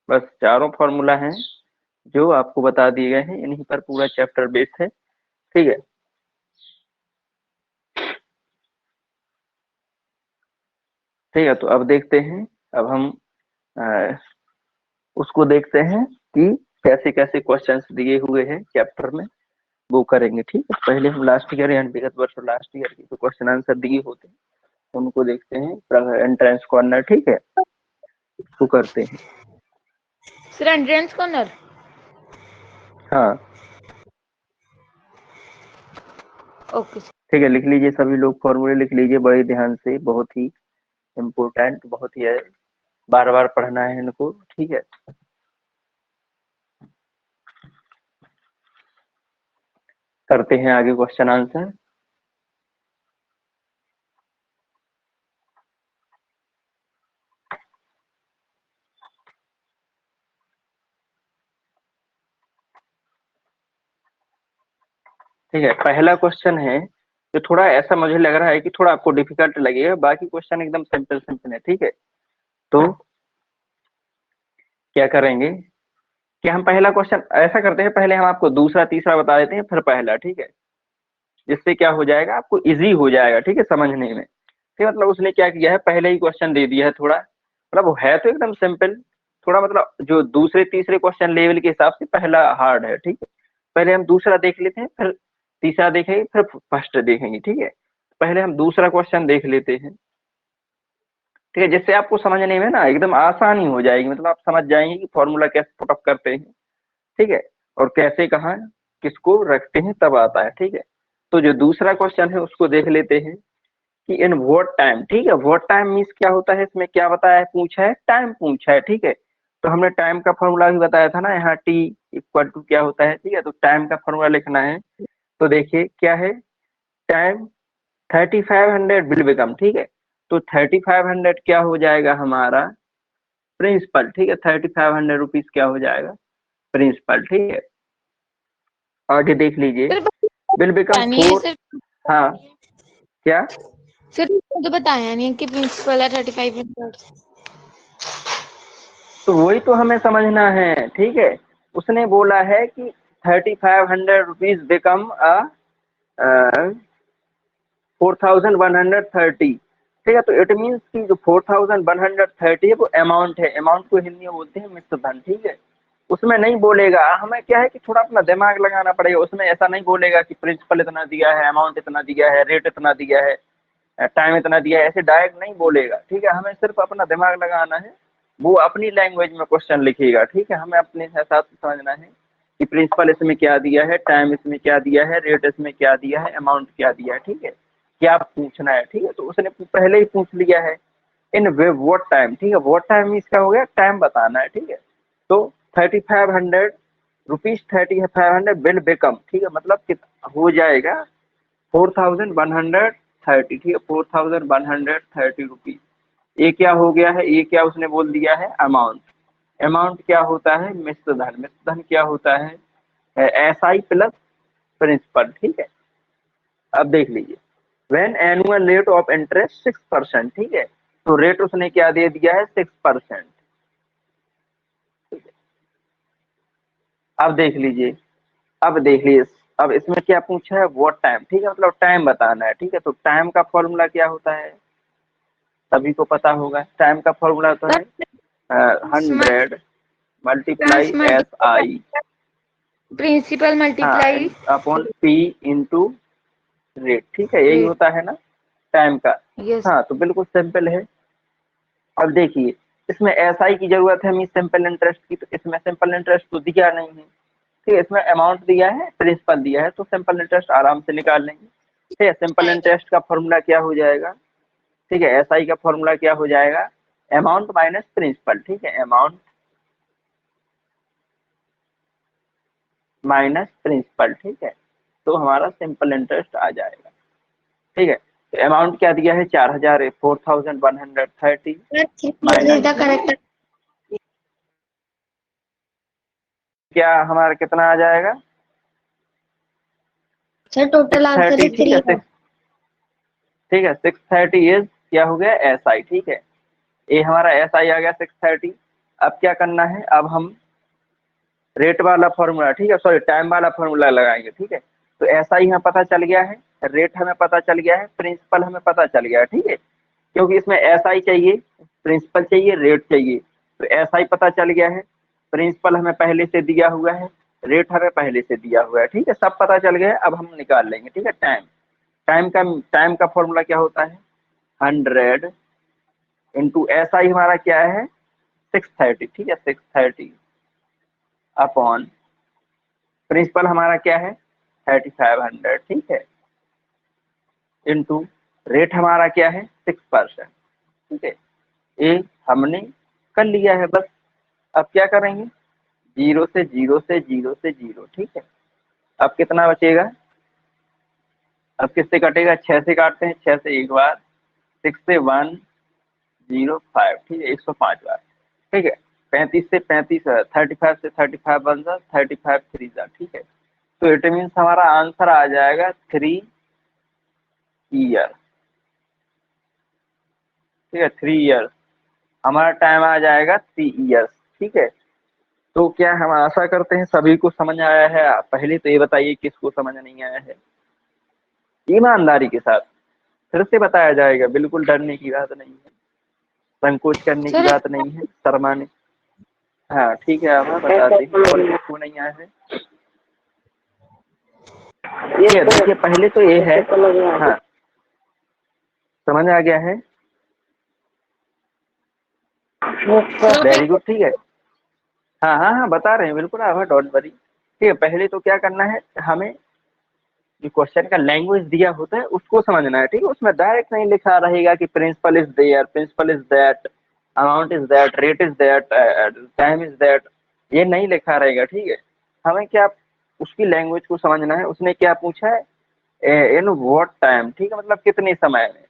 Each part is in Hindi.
बस चारों फॉर्मूला हैं जो आपको बता दिए गए हैं, इन्हीं पर पूरा चैप्टर बेस्ड है। ठीक है, ठीक है। तो अब देखते हैं, अब हम उसको देखते हैं कि कैसे कैसे क्वेश्चंस दिए हुए हैं चैप्टर में, वो करेंगे। ठीक है, पहले हम लास्ट ईयर यानी विगत वर्ष और लास्ट ईयर के जो क्वेश्चन आंसर दिए होते हैं उनको देखते हैं, एंट्रेंस कॉर्नर। ठीक है, इसको करते हैं। सर एंट्रेंस कॉर्नर, हाँ ओके सर। ठीक है, लिख लीजिए सभी लोग, फॉर्मूले लिख लीजिए बड़े ध्यान से, बहुत ही इम्पोर्टेंट, बहुत ही है, बार बार पढ़ना है इनको। ठीक है, करते हैं आगे क्वेश्चन आंसर। ठीक है, पहला क्वेश्चन है जो थोड़ा ऐसा मुझे लग रहा है कि थोड़ा आपको डिफिकल्ट लगेगा, बाकी क्वेश्चन एकदम सिंपल सिंपल है। ठीक है, तो क्या करेंगे कि हम पहला क्वेश्चन ऐसा करते हैं, पहले हम आपको दूसरा तीसरा बता देते हैं फिर पहला। ठीक है, जिससे क्या हो जाएगा, आपको इजी हो जाएगा। ठीक है, समझने में। ठीक, मतलब उसने क्या किया है, पहले ही क्वेश्चन दे दिया है थोड़ा, मतलब वो है तो एकदम सिंपल, थोड़ा मतलब जो दूसरे तीसरे क्वेश्चन लेवल के हिसाब से पहला हार्ड है। ठीक है, पहले हम दूसरा देख लेते हैं, फिर तीसरा देखेंगे, फिर फर्स्ट देखेंगे। ठीक है, पहले हम दूसरा क्वेश्चन देख लेते हैं। ठीक है, जिससे आपको समझने में ना एकदम आसानी हो जाएगी, मतलब आप समझ जाएंगे कि फॉर्मूला कैसे पुटअप करते हैं। ठीक है, और कैसे कहाँ किसको रखते हैं तब आता है। ठीक है, तो जो दूसरा क्वेश्चन है उसको देख लेते हैं कि इन व्हाट टाइम। ठीक है, व्हाट टाइम मीन्स क्या होता है, इसमें क्या बताया है, पूछा है टाइम पूछा है। ठीक है, तो हमने टाइम का फॉर्मूला भी बताया था ना, यहाँ टी इक्वल टू क्या होता है। ठीक है, तो टाइम का फॉर्मूला लिखना है, तो देखिए क्या है, टाइम 3500 विल बिकम। ठीक है, तो 3500 क्या हो जाएगा हमारा प्रिंसिपल। ठीक है, 3500 रुपीज क्या हो जाएगा प्रिंसिपल। ठीक है, आगे देख लीजिए, सर विल बिकम बतानी है 4। सर। हाँ, क्या, सर तो बताया नहीं है कि प्रिंसिपल है 35%। तो वही तो हमें समझना है। ठीक है, उसने बोला है कि 3500 रुपीज बिकम अ 4130। ठीक है, तो इट मीन्स कि जो 4130 है वो अमाउंट है, अमाउंट को हिंदी में बोलते हैं मिश्र धन। ठीक है, उसमें नहीं बोलेगा, हमें क्या है कि थोड़ा अपना दिमाग लगाना पड़ेगा, उसमें ऐसा नहीं बोलेगा कि प्रिंसिपल इतना दिया है, अमाउंट इतना दिया है, रेट इतना दिया है, टाइम इतना दिया है, ऐसे डायरेक्ट नहीं बोलेगा। ठीक है, हमें सिर्फ अपना दिमाग लगाना है, वो अपनी लैंग्वेज में क्वेश्चन लिखेगा। ठीक है, हमें अपने हिसाब से समझना है कि प्रिंसिपल इसमें क्या दिया है, टाइम इसमें क्या दिया है, रेट इसमें क्या दिया है, अमाउंट क्या दिया है। ठीक है, क्या पूछना है। ठीक है, तो उसने पहले ही पूछ लिया है इन व्हाट टाइम। ठीक है, व्हाट टाइम इसका हो गया टाइम बताना है। ठीक है, तो 3500 रुपीज 3500 बिल बिकम। ठीक है, मतलब कितना हो जाएगा 4130। ठीक है, 4130 रुपीज। ये क्या हो गया है, ये क्या उसने बोल दिया है अमाउंट। अमाउंट क्या होता है मिश्र धन, मिश्र धन क्या होता है एसआई प्लस प्रिंसिपल। ठीक है, अब देख लीजिए, when annual rate of interest 6%। ठीक है, तो रेट उसने क्या दे दिया है 6%। अब देख लीजिए, अब देख लीजिए, अब इसमें क्या पूछा है व्हाट टाइम। ठीक है, मतलब टाइम बताना है। ठीक है, तो टाइम का फॉर्मूला क्या होता है, सभी को पता होगा, टाइम का फॉर्मूला तो है 100 मल्टीप्लाई एस आई, प्रिंसिपल हाँ, multiply upon P into rate. ठीक है, यही रेट। होता है ना टाइम का। यस। हाँ, तो बिल्कुल सिंपल है। अब देखिए, इसमें एस आई की जरूरत है मीन सिंपल इंटरेस्ट की, तो इसमें सिंपल इंटरेस्ट तो दिया नहीं है। ठीक है, इसमें अमाउंट दिया है, प्रिंसिपल दिया है, तो सिंपल इंटरेस्ट आराम से निकाल लेंगे। ठीक है, सिंपल इंटरेस्ट का फॉर्मूला क्या हो जाएगा, ठीक है, एस आई का फॉर्मूला क्या हो जाएगा, अमाउंट माइनस प्रिंसिपल। ठीक है, अमाउंट माइनस प्रिंसिपल। ठीक है, तो हमारा सिंपल इंटरेस्ट आ जाएगा। ठीक है, तो अमाउंट क्या दिया है 4000, 4130 माइनस करेक्ट। क्या हमारा कितना आ जाएगा सर टोटल आंसर 630। ठीक 3 है, है। 6, ठीक है, 630 इज क्या हो गया एस आई। ठीक है, ये हमारा एस आई आ गया 630। अब क्या करना है, अब हम रेट वाला फॉर्मूला, ठीक है, सॉरी टाइम वाला फॉर्मूला लगाएंगे, ठीक है। तो ऐसा ही हमें पता चल गया है, रेट हमें पता चल गया है, प्रिंसिपल हमें पता चल गया है, ठीक है, क्योंकि इसमें ऐसा ही चाहिए, प्रिंसिपल चाहिए, रेट चाहिए, तो ऐसा ही पता चल गया है। प्रिंसिपल हमें पहले से दिया हुआ है, रेट हमें पहले से दिया हुआ है, ठीक है, सब पता चल गया है। अब हम निकाल लेंगे, ठीक है। टाइम का फॉर्मूला क्या होता है, 100 इंटू ऐसा ही हमारा क्या है 630, ठीक है, 630 अपॉन प्रिंसिपल हमारा क्या है 3500, ठीक है, इंटू रेट हमारा क्या है 6%, ठीक है। ये हमने कर लिया है बस। अब क्या करेंगे, जीरो से जीरो से जीरो से जीरो, ठीक है। अब कितना बचेगा, अब किससे कटेगा, 6 से काटते हैं, 6 से एक बार, 6 से 105, ठीक है, 105 बार, ठीक है। 35 से 35, 35 से 35 बन जा 35 3 जा, ठीक है। तो इट मीन्स हमारा आंसर आ जाएगा 3 ईयर, ठीक है, 3 ईयर हमारा टाइम आ जाएगा, 3 ईयर्स, ठीक है। तो क्या हम आशा करते हैं सभी को समझ आया है। पहले तो ये बताइए किसको समझ नहीं आया है, ईमानदारी के साथ फिर से बताया जाएगा, बिल्कुल डरने की बात नहीं है, संकोच करने की सर बात नहीं है, शर्माने। हाँ ठीक है, आप बताते हैं और किसको नहीं आया है। ये देखिए पहले तो ये है, हाँ समझ आ गया है, वेरी गुड, ठीक है। हाँ हाँ हाँ बता रहे हैं, बिल्कुल आप डोंट वरी, ठीक है। पहले तो क्या करना है, हमें जो क्वेश्चन का लैंग्वेज दिया होता है उसको समझना है, ठीक है। उसमें डायरेक्ट नहीं लिखा रहेगा कि principal is there, principal is that, amount is that, rate is that, time is that, ये नहीं लिखा रहेगा, ठीक है। हमें क्या उसकी लैंग्वेज को समझना है। उसने क्या पूछा है, इन व्हाट टाइम, ठीक है, मतलब कितने समय में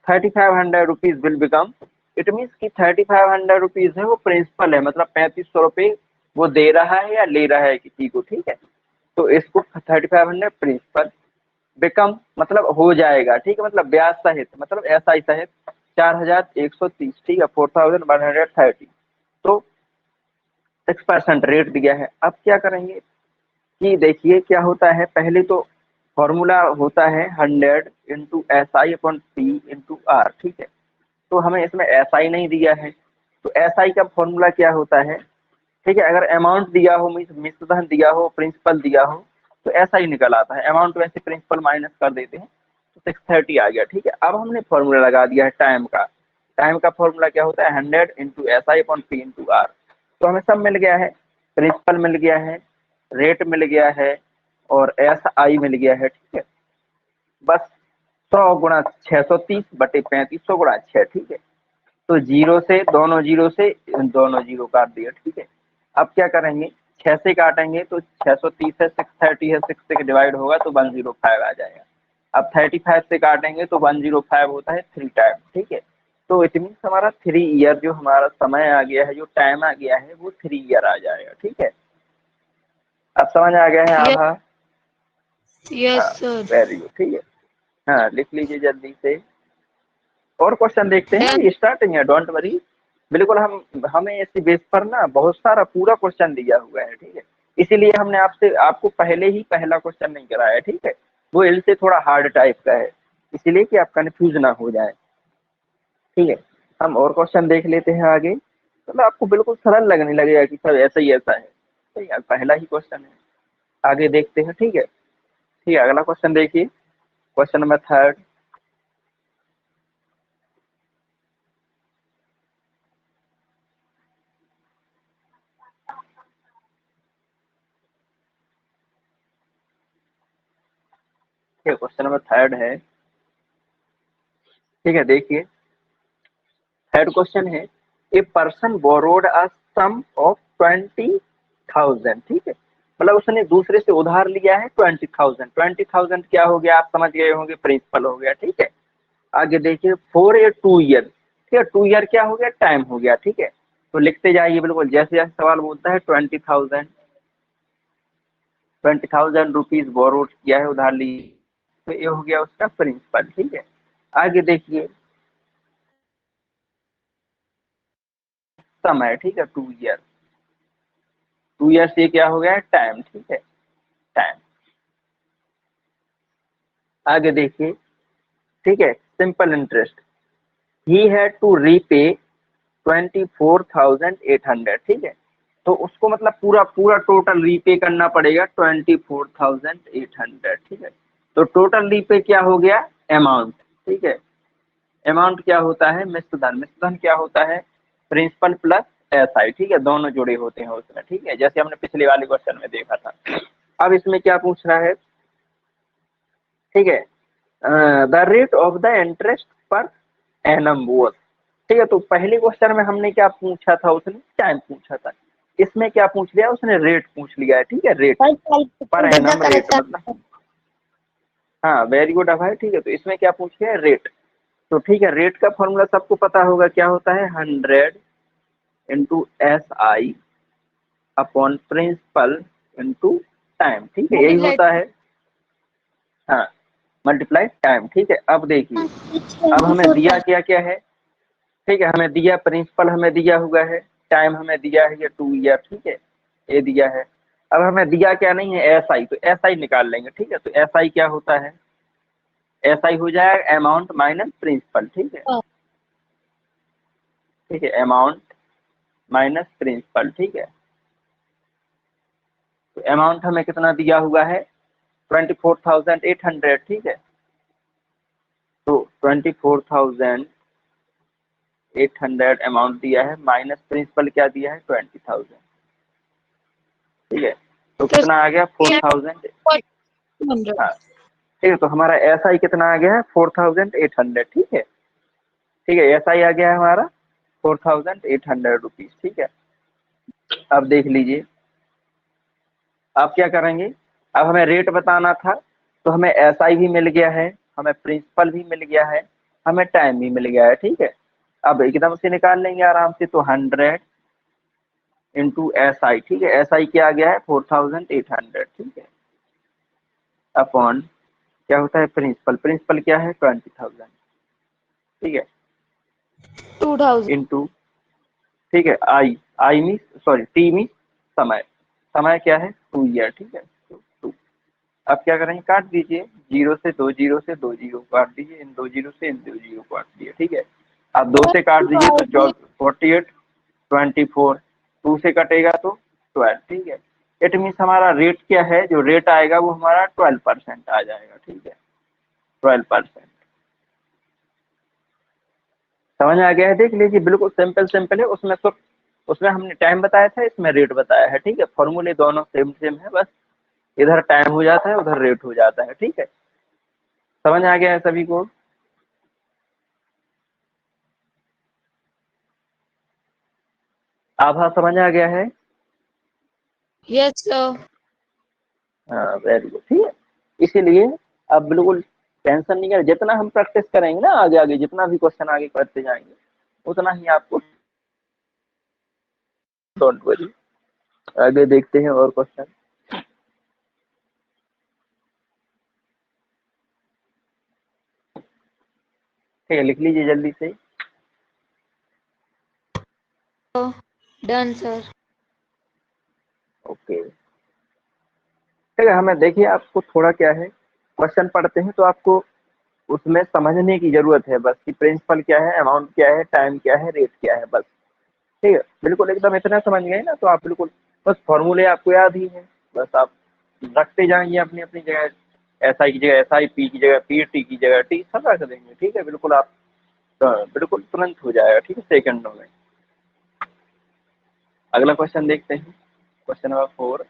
3500 rupees will become, it means कि 3500 रुपीज है वो प्रिंसिपल है, मतलब 3500 रुपये वो दे रहा है या ले रहा है किसी को, ठीक है। तो इसको 3500 प्रिंसिपल, बिकम मतलब हो जाएगा, ठीक है, मतलब ब्याज सहित, मतलब एसआई सहित 4130, ठीक है, 4130। तो 6% रेट दिया है। अब क्या करेंगे कि देखिए क्या होता है, पहले तो फॉर्मूला होता है 100 इंटू SI/P/R, ठीक है। तो हमें इसमें SI नहीं दिया है, तो SI का फॉर्मूला क्या होता है, ठीक है। अगर अमाउंट दिया हो, मिश्रधन दिया हो, प्रिंसिपल दिया हो, तो ऐसा ही निकल आता है। अमाउंट वैसे प्रिंसिपल माइनस कर देते हैं, तो 630 आ गया, ठीक है। अब हमने फॉर्मूला लगा दिया है टाइम का। टाइम का फॉर्मूला क्या होता है 100 इंटू SI/P/R। तो हमें सब मिल गया है, प्रिंसिपल मिल गया है, रेट मिल गया है, और SI मिल गया है, ठीक है। बस 100 गुणा 630/3500 गुणा 6, ठीक है। तो जीरो से दोनों जीरो काट दिया, ठीक है। अब क्या करेंगे, 6 से काटेंगे तो 630 है, 630 है, 6 से डिवाइड होगा तो 105 आ जाएगा। अब 35 से काटेंगे तो 105 होता है 3 टाइम, ठीक है। तो इट मीन्स हमारा 3 ईयर जो हमारा समय आ गया है, जो टाइम आ गया है, वो 3 ईयर आ जाएगा, ठीक है। अब समझ आ गया है यस, आभा। यस हाँ सर। वेरी गुड, ठीक है। हाँ लिख लीजिए जल्दी से, और क्वेश्चन देखते हैं, डन। ये स्टार्टिंग है, डोंट वरी। बिल्कुल हमें इसी बेस पर ना बहुत सारा पूरा क्वेश्चन दिया हुआ है, ठीक है। इसीलिए हमने आपको पहले ही पहला क्वेश्चन नहीं कराया है, ठीक है। वो इल से थोड़ा हार्ड टाइप का है, इसीलिए कि आप कंफ्यूज ना हो जाए, ठीक है। हम और क्वेश्चन देख लेते हैं आगे, मतलब आपको बिल्कुल सरल लगने लगेगा कि सर ऐसा ही ऐसा है, ठीक है। पहला ही क्वेश्चन है, आगे देखते हैं, ठीक है। ठीक है, अगला क्वेश्चन देखिए, क्वेश्चन नंबर 3। ठीक है, क्वेश्चन नंबर 3 है, ठीक है। देखिए थर्ड क्वेश्चन है, a person borrowed a sum of 20,000, ठीक है, मतलब उसने दूसरे से उधार लिया है 20,000। 20,000 क्या हो गया, आप समझ गए होंगे, प्रिंसिपल हो गया, ठीक है। आगे देखिए 4 या 2 ईयर, ठीक है, 2 ईयर क्या हो गया, टाइम हो गया, ठीक है। तो लिखते जाइए, बिल्कुल जैसे जैसे सवाल बोलता है 20,000 रुपीज बोरोड किया है, उधार ली, तो ये हो गया उसका प्रिंसिपल, ठीक है। आगे देखिए समय, ठीक है, 2 ईयर। 2 ईयर्स ये क्या हो गया है, टाइम, ठीक है, टाइम। आगे देखिए, ठीक है, simple interest, he had to repay 24,800, ठीक है। तो उसको मतलब पूरा पूरा टोटल रीपे करना पड़ेगा 24,800, ठीक है। तो टोटल रीपे क्या हो गया, अमाउंट, ठीक है। अमाउंट क्या होता है, मिश्रधन। मिश्रधन क्या होता है, प्रिंसिपल प्लस एसआई, ठीक है, दोनों जुड़े होते हैं उसमें, ठीक है, जैसे हमने पिछले वाले क्वेश्चन में देखा था। अब इसमें क्या पूछ रहा है, ठीक है, the rate of the interest per annum was, ठीक है। तो पहले क्वेश्चन में हमने क्या पूछा था, उसने टाइम पूछा था। इसमें क्या पूछ लिया उसने, रेट पूछ लिया है, ठीक है, रेट पर एनम, रेट मतलब, हाँ वेरी गुड अभय, ठीक है। तो इसमें क्या पूछ लिया, रेट। तो ठीक है, रेट का फॉर्मूला सबको पता होगा, क्या होता है, 100 × SI upon principal into time, ठीक है, यही होता है, हाँ, मल्टीप्लाई टाइम, ठीक है। अब देखिए, अब हमें दिया क्या क्या है, ठीक है, हमें दिया प्रिंसिपल, हमें दिया हुआ है, टाइम हमें दिया है ये 2 ईयर, ठीक है, ये दिया है। अब हमें दिया क्या नहीं है, SI, तो SI निकाल लेंगे, ठीक है। तो SI क्या होता है, SI हो जाएगा अमाउंट माइनस प्रिंसिपल, ठीक है, ठीक है, अमाउंट माइनस प्रिंसिपल, ठीक है। तो अमाउंट हमें कितना दिया हुआ है, 24,800, ठीक है। तो 24,800 अमाउंट दिया है, माइनस प्रिंसिपल क्या दिया है, 20,000, ठीक है। तो तो कितना आ गया, 4,000, 100। हाँ, ठीक है। तो हमारा SI कितना आ गया है, 4,800, ठीक है, ठीक है, SI आ गया है हमारा 4,800 रुपीज, ठीक है। अब देख लीजिए, अब क्या करेंगे, अब हमें रेट बताना था, तो हमें SI भी मिल गया है, हमें प्रिंसिपल भी मिल गया है, हमें टाइम भी मिल गया है, ठीक है। अब एकदम से निकाल लेंगे आराम से, तो 100 × SI, ठीक है, SI क्या आ गया है, 4,800, ठीक है, अपॉन क्या होता है, प्रिंसिपल, प्रिंसिपल क्या है, 20,000, ठीक है, 2000। इंटू, ठीक है, I mean sorry, T mean समय, समय क्या है, 2 ईयर, ठीक है, तो 2। अब क्या करेंगे, काट दीजिए, जीरो से दो जीरो से दो जीरो काट दीजिए, इन दो जीरो से इन दो जीरो काट दिए, ठीक है। अब 2 से काट दीजिए तो 48, 24, 2 से कटेगा तो 12, ठीक है। इट मीन्स हमारा रेट क्या है, जो रेट आएगा वो हमारा 12% आ जाएगा, ठीक है, 12%। समझ आ गया है, देख लीजिए, बिल्कुल सिंपल सिंपल है। उसमें तो, उसमें हमने टाइम बताया था, इसमें रेट बताया है, ठीक है। फॉर्मूले दोनों सेम सेम है, बस इधर टाइम हो जाता है, उधर रेट हो जाता है, ठीक है। समझ आ गया है सभी को। आभा समझ आ गया है, यस सर। हाँ वेरी गुड, ठीक है। इसीलिए अब बिल्कुल टेंशन नहीं है, जितना हम प्रैक्टिस करेंगे ना, आगे आगे जितना भी क्वेश्चन आगे करते जाएंगे, उतना ही आपको, डोंट वरी। आगे देखते हैं और क्वेश्चन, ठीक है, लिख लीजिए जल्दी से। Done sir. ओके, ठीक है, हमें देखिए, आपको थोड़ा क्या है, क्वेश्चन पढ़ते हैं तो आपको उसमें समझने की जरूरत है बस, कि प्रिंसिपल क्या है, अमाउंट क्या है, टाइम क्या है, रेट क्या है, बस, ठीक है। बिल्कुल एकदम इतना समझ गए ना, तो आप बिल्कुल, बस फॉर्मूले आपको याद ही है, बस आप रखते जाएंगे अपनी अपनी जगह, SI की जगह SI, पी की जगह P, टी की जगह टी, सब रख देंगे, ठीक है। बिल्कुल आप, बिल्कुल तुरंत हो जाएगा, ठीक है, सेकंडों में। अगला क्वेश्चन देखते हैं, क्वेश्चन नंबर 4।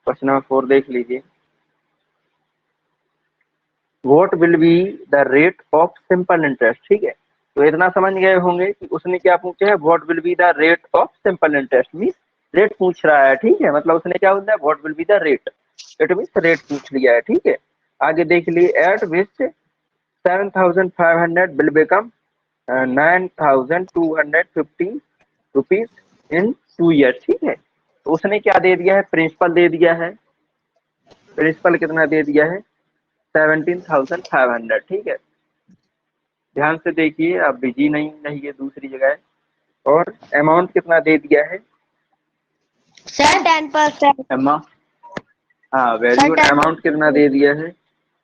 क्वेश्चन नंबर 4 देख लीजिए, what will be the rate of simple interest, ठीक है। तो इतना समझ गए होंगे कि उसने क्या पूछा है, what will be the rate of simple interest, means rate पूछ रहा है, ठीक है। मतलब उसने क्या बोलता है, what will be the rate, it means rate पूछ लिया है, ठीक है। आगे देख लिए, eight which 7,500 will become 9,250 rupees in 2 year, ठीक है। तो उसने क्या दे दिया है, प्रिंसिपल दे दिया है, प्रिंसिपल कितना दे दिया है, 17,500, ठीक है। ध्यान से देखिए, आप बिजी नहीं रहिए दूसरी जगह। और अमाउंट कितना दे दिया है सर 10%। अमाउंट? हाँ वेरी सर गुड। 10। अमाउंट कितना दे दिया है?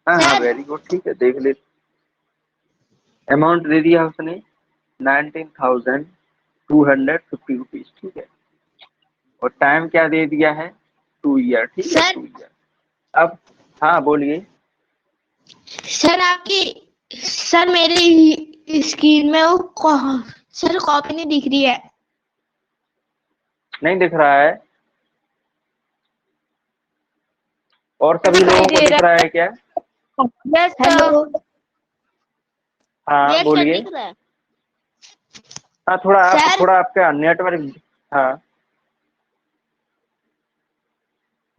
हाँ हाँ सर वेरी गुड, ठीक है, देख ले। अमाउंट दे दिया उसने 19,250 रुपीज, ठीक है। और टाइम क्या दे दिया है? 2 ईयर, ठीक है, सर 2 ईयर। अब हाँ बोलिए। सर आपकी सर मेरी स्क्रीन में वो सर कॉपी नहीं दिख रही है। नहीं दिख रहा है? और सभी दिखाई लोगों को दे दिख रहा रहा है क्या? है। Yes hello. हाँ यस सर बोलिए। दिख रहा है। हाँ सर थोड़ा आपका नेटवर्क। हाँ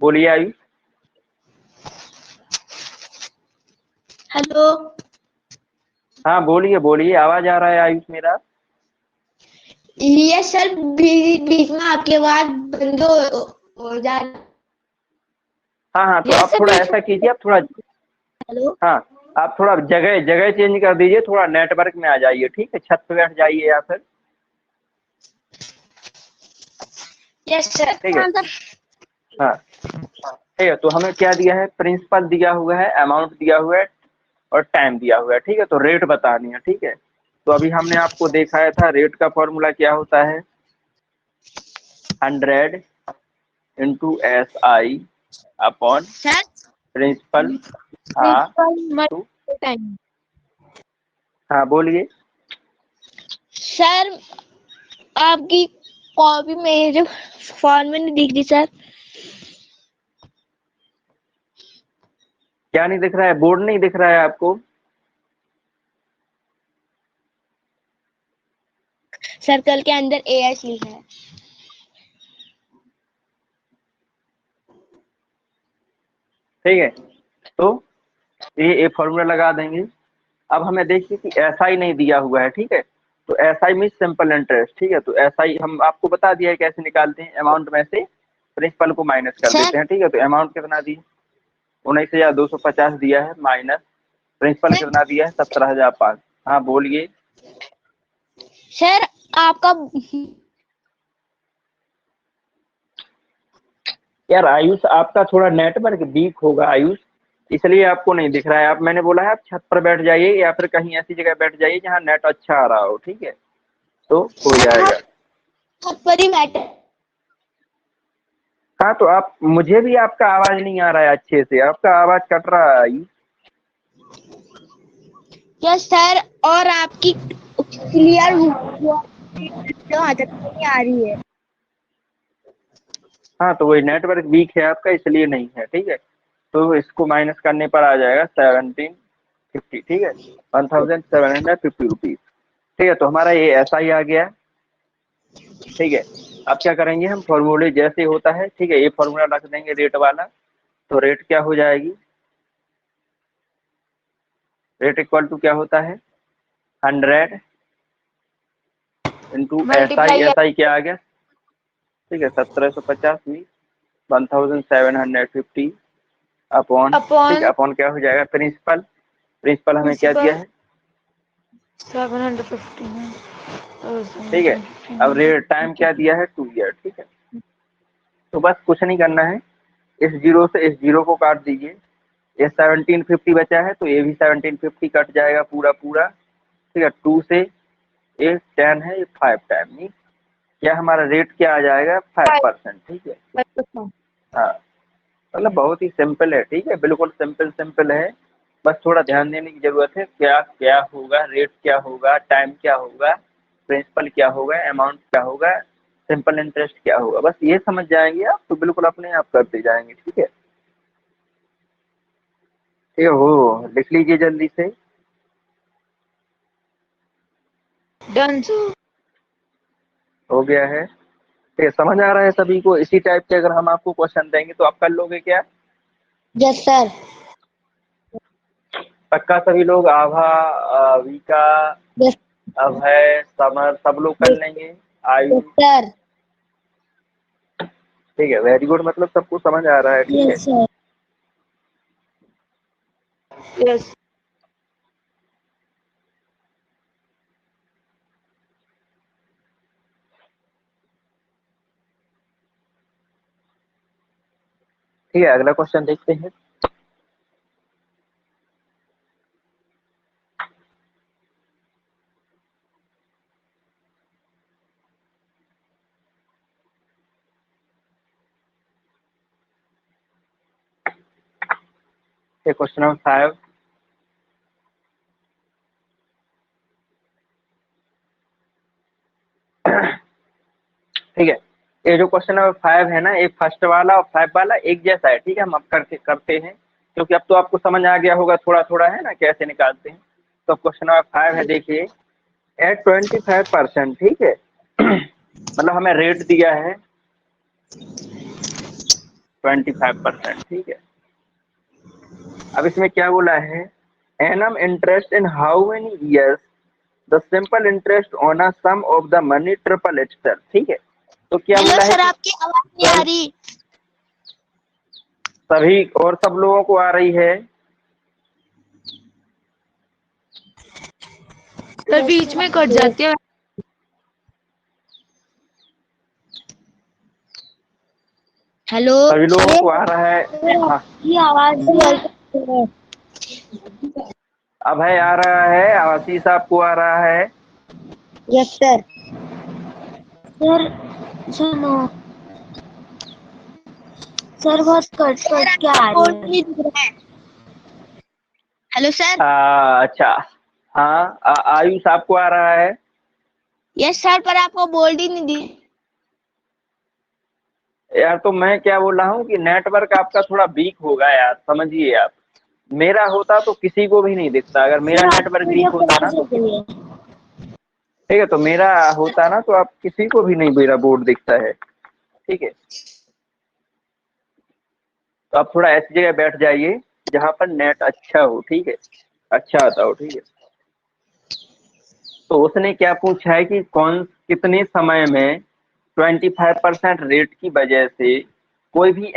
बोलिए आयुष। हेलो। हाँ बोलिए बोलिए, आवाज आ रहा है आयुष मेरा। यस सर बीच बीच में आपकी आवाज बंद हो जा रही। हाँ हाँ, तो यस आप सर थोड़ा बीच ऐसा में। कीजिए, आप थोड़ा। हेलो। हाँ, आप थोड़ा जगह जगह चेंज कर दीजिए, थोड़ा नेटवर्क में आ जाइए, ठीक है, छत पे बैठ जाइए या फिर। Yes sir. ठीक है। हाँ ठीक है, तो हमें क्या दिया है? प्रिंसिपल दिया हुआ है, अमाउंट दिया हुआ है, और टाइम दिया हुआ है, ठीक है। तो रेट बतानी है, ठीक है। तो अभी हमने आपको दिखाया था रेट का फॉर्मूला क्या होता है। 100 × SI अपॉन सर प्रिंसिपल। हाँ प्रिंसिपल तो टाइम। हाँ बोलिए। सर आपकी कॉपी मेरे फोन में नहीं दिख रही सर। क्या नहीं दिख रहा है? बोर्ड नहीं दिख रहा है आपको? सर्कल के अंदर एएस लिखा है। ठीक है, तो ये फॉर्मूला लगा देंगे। अब हमें देखिए कि एसआई नहीं दिया हुआ है, ठीक है। तो एसआई मीन सिंपल इंटरेस्ट, ठीक है। तो एसआई हम आपको बता दिया है कैसे निकालते हैं। अमाउंट में से प्रिंसिपल को माइनस कर सर देते हैं, ठीक है। तो अमाउंट कितना दी? 19,250 दिया है, माइनस प्रिंसिपल सर कितना दिया है? 17,500। हाँ बोलिए। सर आपका यार आयुष, आपका थोड़ा नेटवर्क वीक होगा आयुष, इसलिए आपको नहीं दिख रहा है। आप, मैंने बोला है आप छत पर बैठ जाइए या फिर कहीं ऐसी जगह बैठ जाइए जहाँ नेट अच्छा आ रहा हो, ठीक है, तो हो सर जाएगा। पर ही मैटर। हाँ तो आप, मुझे भी आपका आवाज नहीं आ रहा है अच्छे से, आपका आवाज कट रहा है आयुष। यस सर और आपकी क्लियर वहाँ तक नहीं आ रही है। हाँ तो वही नेटवर्क वीक है आपका, इसलिए नहीं है, ठीक है। तो इसको माइनस करने पर आ जाएगा 1750, ठीक है, 1750 रुपीज, ठीक है। तो हमारा ये ऐसा ही आ गया, ठीक है। अब क्या करेंगे हम, फॉर्मूले जैसे होता है, ठीक है, ये फॉर्मूला रख देंगे रेट वाला। तो रेट क्या हो जाएगी? रेट इक्वल टू क्या होता है? 100 × मल्टीप्लाई SI क्या आ गया? ठीक है, 1750 में 1750 अपॉन, ठीक है, अपॉन अपॉन क्या हो जाएगा? प्रिंसिपल। प्रिंसिपल हमें क्या दिया प्रिंसिपल है? 750 ठीक है। अब रेट टाइम क्या दिया है? 2 ईयर, ठीक है। तो बस कुछ नहीं करना है, इस जीरो से इस जीरो को काट दीजिए। ये 1750 बचा है, तो ये भी 1750 कट जाएगा पूरा पूरा, ठीक है। 2 से ये 10 है, ये 5 टाइम नहीं, क्या हमारा रेट क्या आ जाएगा? 5%, ठीक है। हाँ, मतलब बहुत ही सिंपल है, ठीक है, बिल्कुल सिंपल सिंपल है। बस थोड़ा ध्यान देने की जरूरत है, क्या क्या होगा, रेट क्या होगा, टाइम क्या होगा, प्रिंसिपल क्या होगा, अमाउंट क्या होगा, सिंपल इंटरेस्ट क्या होगा, बस ये समझ जाएंगे आप तो बिल्कुल अपने आप करते जाएंगे, ठीक है। ठीक है, हो लिख लीजिए जल्दी से। डन। हो गया है, ठीक है, समझ आ रहा है सभी को? इसी टाइप के अगर हम आपको क्वेश्चन देंगे तो आप कर लोगे क्या? Yes sir. पक्का सभी लोग? आभा, विका, यस अभय, समर, सब लोग कर लेंगे? आयु, सर। ठीक है, वेरी गुड, मतलब सबको समझ आ रहा है, ठीक है। Yes sir. यस। ठीक है, अगला क्वेश्चन देखते हैं। Question number 5। ठीक है, ये जो क्वेश्चन नंबर 5 है ना, एक फर्स्ट वाला और 5 वाला एक जैसा है। ठीक है, हम अब करते हैं, क्योंकि अब तो आपको समझ आ गया होगा थोड़ा थोड़ा, है ना, कैसे निकालते हैं। तो क्वेश्चन नंबर 5 है, देखिए, एट 25%। ठीक है, मतलब हमें रेट दिया है 25%। ठीक है, अब इसमें क्या बोला है, annum interest in how many years the simple interest on a sum of the money triple itself. ठीक है, तो क्या हेलो बोला है सर, कि आपकी आवाज नहीं आ रही। सभी और सब लोगों को आ रही है। सर बीच में कट जाती है। हेलो सभी लोगों को आ रहा है। हाँ, आपकी आवाज अभय आ रहा है, आशीष आपको आ रहा है। Yes sir. सर सुनो, सर बहुत कट कट के आ रही है। Hello sir. अच्छा, हाँ, आयुष आपको आ रहा है। यस सर, पर आपको बोल्ड ही नहीं दी। यार, तो मैं क्या बोल रहा हूँ कि नेटवर्क आपका थोड़ा वीक होगा यार, समझिए आप। मेरा होता तो किसी को भी नहीं दिखता, अगर मेरा नेटवर्क वीक होता ना तो ठीक है, तो मेरा होता ना तो आप किसी को भी नहीं मेरा बोर्ड दिखता है। ठीक है, तो आप थोड़ा ऐसी जगह बैठ जाइए जहाँ पर नेट अच्छा हो। ठीक है, अच्छा आता हो। ठीक है, तो उसने क्या पूछा है कि कौन कितने समय में 25% रेट की वजह से कोई भी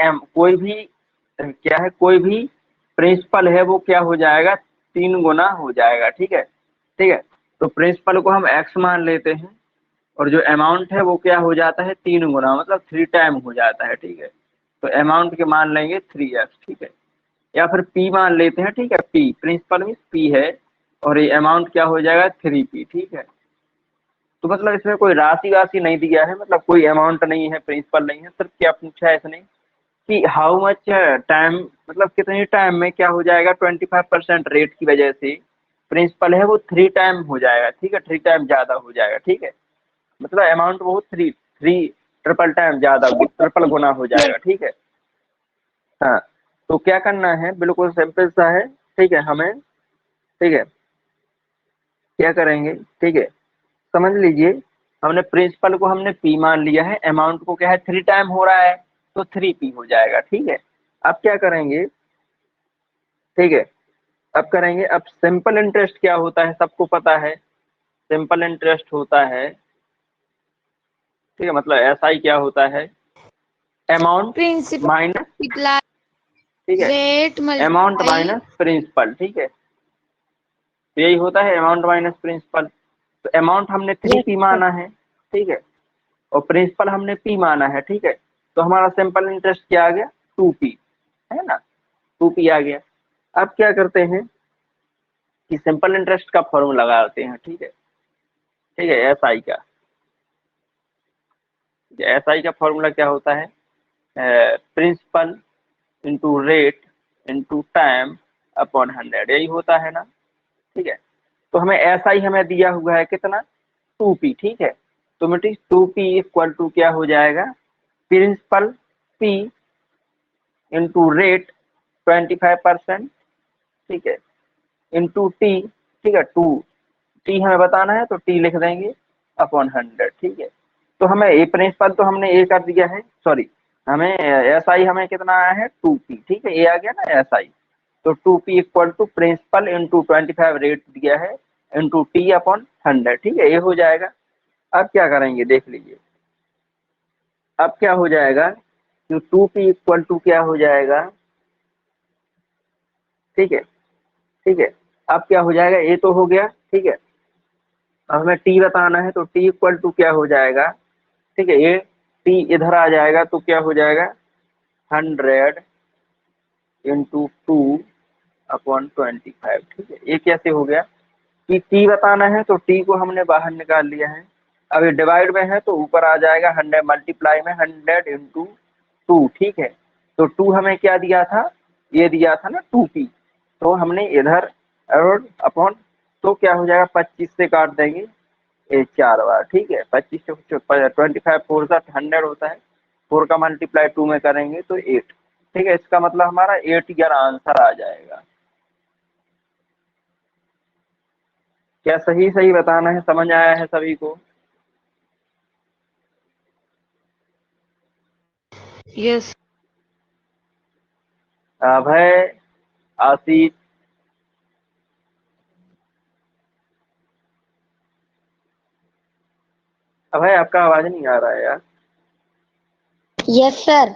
क्या है, कोई भी प्रिंसिपल है वो क्या हो जाएगा, 3 गुना हो जाएगा। ठीक है, ठीक है, तो प्रिंसिपल को हम एक्स मान लेते हैं, और जो अमाउंट है वो क्या हो जाता है, 3 गुना, मतलब 3 टाइम हो जाता है। ठीक है, तो अमाउंट के मान लेंगे 3x। ठीक है, या फिर पी मान लेते हैं। ठीक है, पी प्रिंसिपल मीन्स पी है, और ये अमाउंट क्या हो जाएगा, 3p। ठीक है, तो मतलब इसमें कोई राशि वाशि नहीं दिया है, मतलब कोई अमाउंट नहीं है, प्रिंसिपल नहीं है, सिर्फ क्या पूछा है इसने कि हाउ मच टाइम, मतलब कितने टाइम में क्या हो जाएगा, 25% रेट की वजह से प्रिंसिपल है वो 3 टाइम हो जाएगा। ठीक है, 3 टाइम ज्यादा हो जाएगा। ठीक है, मतलब अमाउंट वो थ्री थ्री ट्रिपल टाइम ज्यादा, ट्रिपल गुना हो जाएगा। ठीक है, हाँ, तो क्या करना है, बिल्कुल सिंपल सा है। ठीक है, हमें, ठीक है, क्या करेंगे, ठीक है, समझ लीजिए, हमने प्रिंसिपल को हमने पी मान लिया है, अमाउंट को क्या है, 3 टाइम हो रहा है, तो 3p हो जाएगा। ठीक है, अब क्या करेंगे, ठीक है, अब करेंगे, अब सिंपल इंटरेस्ट क्या होता है, सबको पता है, सिंपल इंटरेस्ट होता है, ठीक है, मतलब ऐसा ही क्या होता है, अमाउंट प्रिंसिपल माइनस, मल्टीप्लाई ठीक है, rate amount multiply. Minus principal. ठीक है, तो यही होता है अमाउंट माइनस प्रिंसिपल। तो अमाउंट हमने 3p माना है। ठीक है, और प्रिंसिपल हमने p माना है। ठीक है, तो हमारा सिंपल इंटरेस्ट क्या आ गया, 2p, है ना, 2p आ गया। अब क्या करते हैं कि सिंपल इंटरेस्ट का फॉर्मूला लगाते हैं। ठीक है, ठीक है, एसआई का, एसआई का फॉर्मूला क्या होता है, principal into rate into time upon 100, यही होता है ना। ठीक है, तो हमें एसआई हमें दिया हुआ है कितना, 2p। ठीक है, तो बेटी 2p इक्वल टू क्या हो जाएगा, प्रिंसिपल p इंटू रेट 25%। ठीक है, इंटू टी, ठीक है, टू टी हमें बताना है तो टी लिख देंगे अपॉन 100। ठीक है, तो हमें ए प्रिंसिपल तो हमने ए कर दिया है, सॉरी, हमें एस आई हमें कितना आया है, 2p। ठीक है, ए आ गया ना एस आई, तो 2p equal to principal into 25 rate दिया है इंटू टी अपॉन 100। ठीक है, ये हो जाएगा। अब क्या करेंगे, देख लीजिए, अब क्या हो जाएगा कि 2p इक्वल टू क्या हो जाएगा, ठीक है, ठीक है। अब क्या हो जाएगा, ये तो हो गया, ठीक है। अब हमें टी बताना है, तो टी इक्वल टू क्या हो जाएगा, ठीक है, ये टी इधर आ जाएगा तो क्या हो जाएगा 100 इंटू 2/25, ठीक है। ये कैसे हो गया कि टी बताना है तो टी को हमने बाहर निकाल लिया है, अब ये डिवाइड में है तो ऊपर आ जाएगा 100 मल्टीप्लाई में 100 इंटू 2, ठीक है। तो 2 हमें क्या दिया था, ये दिया था ना 2p, तो हमने इधर और अपॉन, तो क्या हो जाएगा 25 से काट देंगे ये 4 बार, ठीक है। 25 से 25 4 सा 100 होता है, 4 का मल्टीप्लाई 2 में करेंगे तो 8, ठीक है। इसका मतलब हमारा 8 ईयर आंसर आ जाएगा। क्या सही सही बताना है, समझ आया है सभी को? यस। अभय, आशीष, अभय आपका आवाज नहीं आ रहा है यार। Yes sir.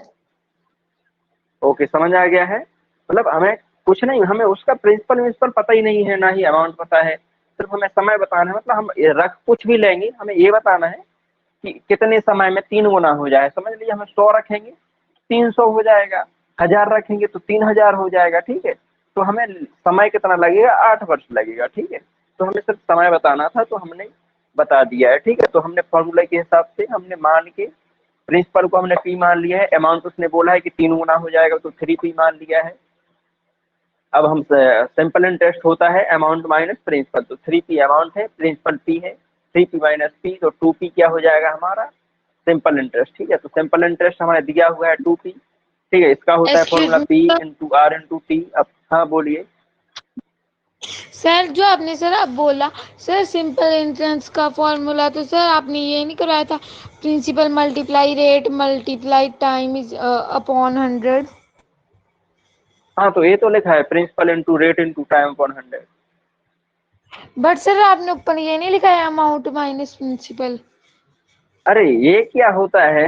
ओके, समझ आ गया है। मतलब हमें कुछ नहीं, हमें उसका प्रिंसिपल विंसिपल पता ही नहीं है, ना ही अमाउंट पता है, सिर्फ हमें समय बताना है। मतलब हम ये रख कुछ भी लेंगे, हमें ये बताना है कि कितने समय में 3 गुना हो जाए। समझ लीजिए हमें 100 रखेंगे 300 हो जाएगा, 1000 रखेंगे तो 3000 हो जाएगा, ठीक है। तो हमें समय कितना लगेगा, 8 वर्ष लगेगा, ठीक है। तो हमें सिर्फ समय बताना था तो हमने बता दिया है, ठीक है। तो हमने फॉर्मूले के हिसाब से हमने मान के प्रिंसिपल को हमने पी मान लिया है, अमाउंट उसने बोला है कि 3 गुना हो जाएगा तो 3p मान लिया है। अब हम सिंपल इंटरेस्ट होता है अमाउंट माइनस प्रिंसिपल, तो 3p अमाउंट है, प्रिंसिपल p है, 3p माइनस p, तो 2p क्या हो जाएगा हमारा सिंपल इंटरेस्ट, ठीक है। तो सिंपल इंटरेस्ट हमारा दिया हुआ है 2p, ठीक है। इसका होता है excuse formula me p into R into T. अब हाँ बोलिए। सर, जो आपने सर आप बोला सर सिंपल इंटरेस्ट का फॉर्मूला, तो सर आपने ये नहीं करवाया था principal multiply rate multiply time is upon 100? हाँ तो ये तो लिखा है principal into rate into time upon 100। But sir आपने ऊपर ये नहीं लिखा है अमाउंट माइनस प्रिंसिपल? अरे ये क्या होता है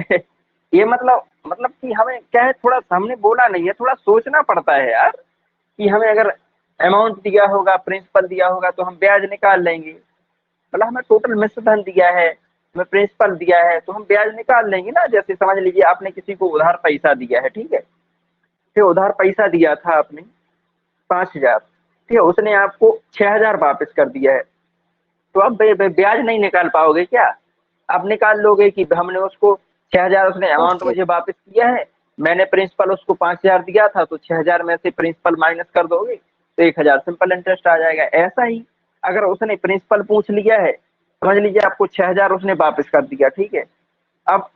ये मतलब कि हमें क्या है, थोड़ा हमने बोला नहीं है, थोड़ा सोचना पड़ता है यार, कि हमें अगर अमाउंट दिया होगा प्रिंसिपल दिया होगा तो हम ब्याज निकाल लेंगे। मतलब हमें टोटल मिश्र धन दिया है, हमें प्रिंसिपल दिया है, तो हम ब्याज निकाल लेंगे ना। जैसे समझ लीजिए आपने किसी को उधार पैसा दिया है, ठीक है। फिर उधार पैसा दिया था आपने 5000, ठीक है, उसने आपको 6000 वापस कर दिया है, तो अब ब्याज नहीं निकाल पाओगे क्या? आप निकाल लोगे कि हमने उसको 6000, उसने अमाउंट ओके। मुझे वापस किया है, मैंने प्रिंसिपल उसको 5000 दिया था, तो 6000 में से प्रिंसिपल माइनस कर दोगे तो 1000 सिंपल इंटरेस्ट आ जाएगा। ऐसा ही अगर उसने प्रिंसिपल पूछ लिया है, समझ लीजिए आपको 6000 उसने वापस कर दिया, ठीक है। अब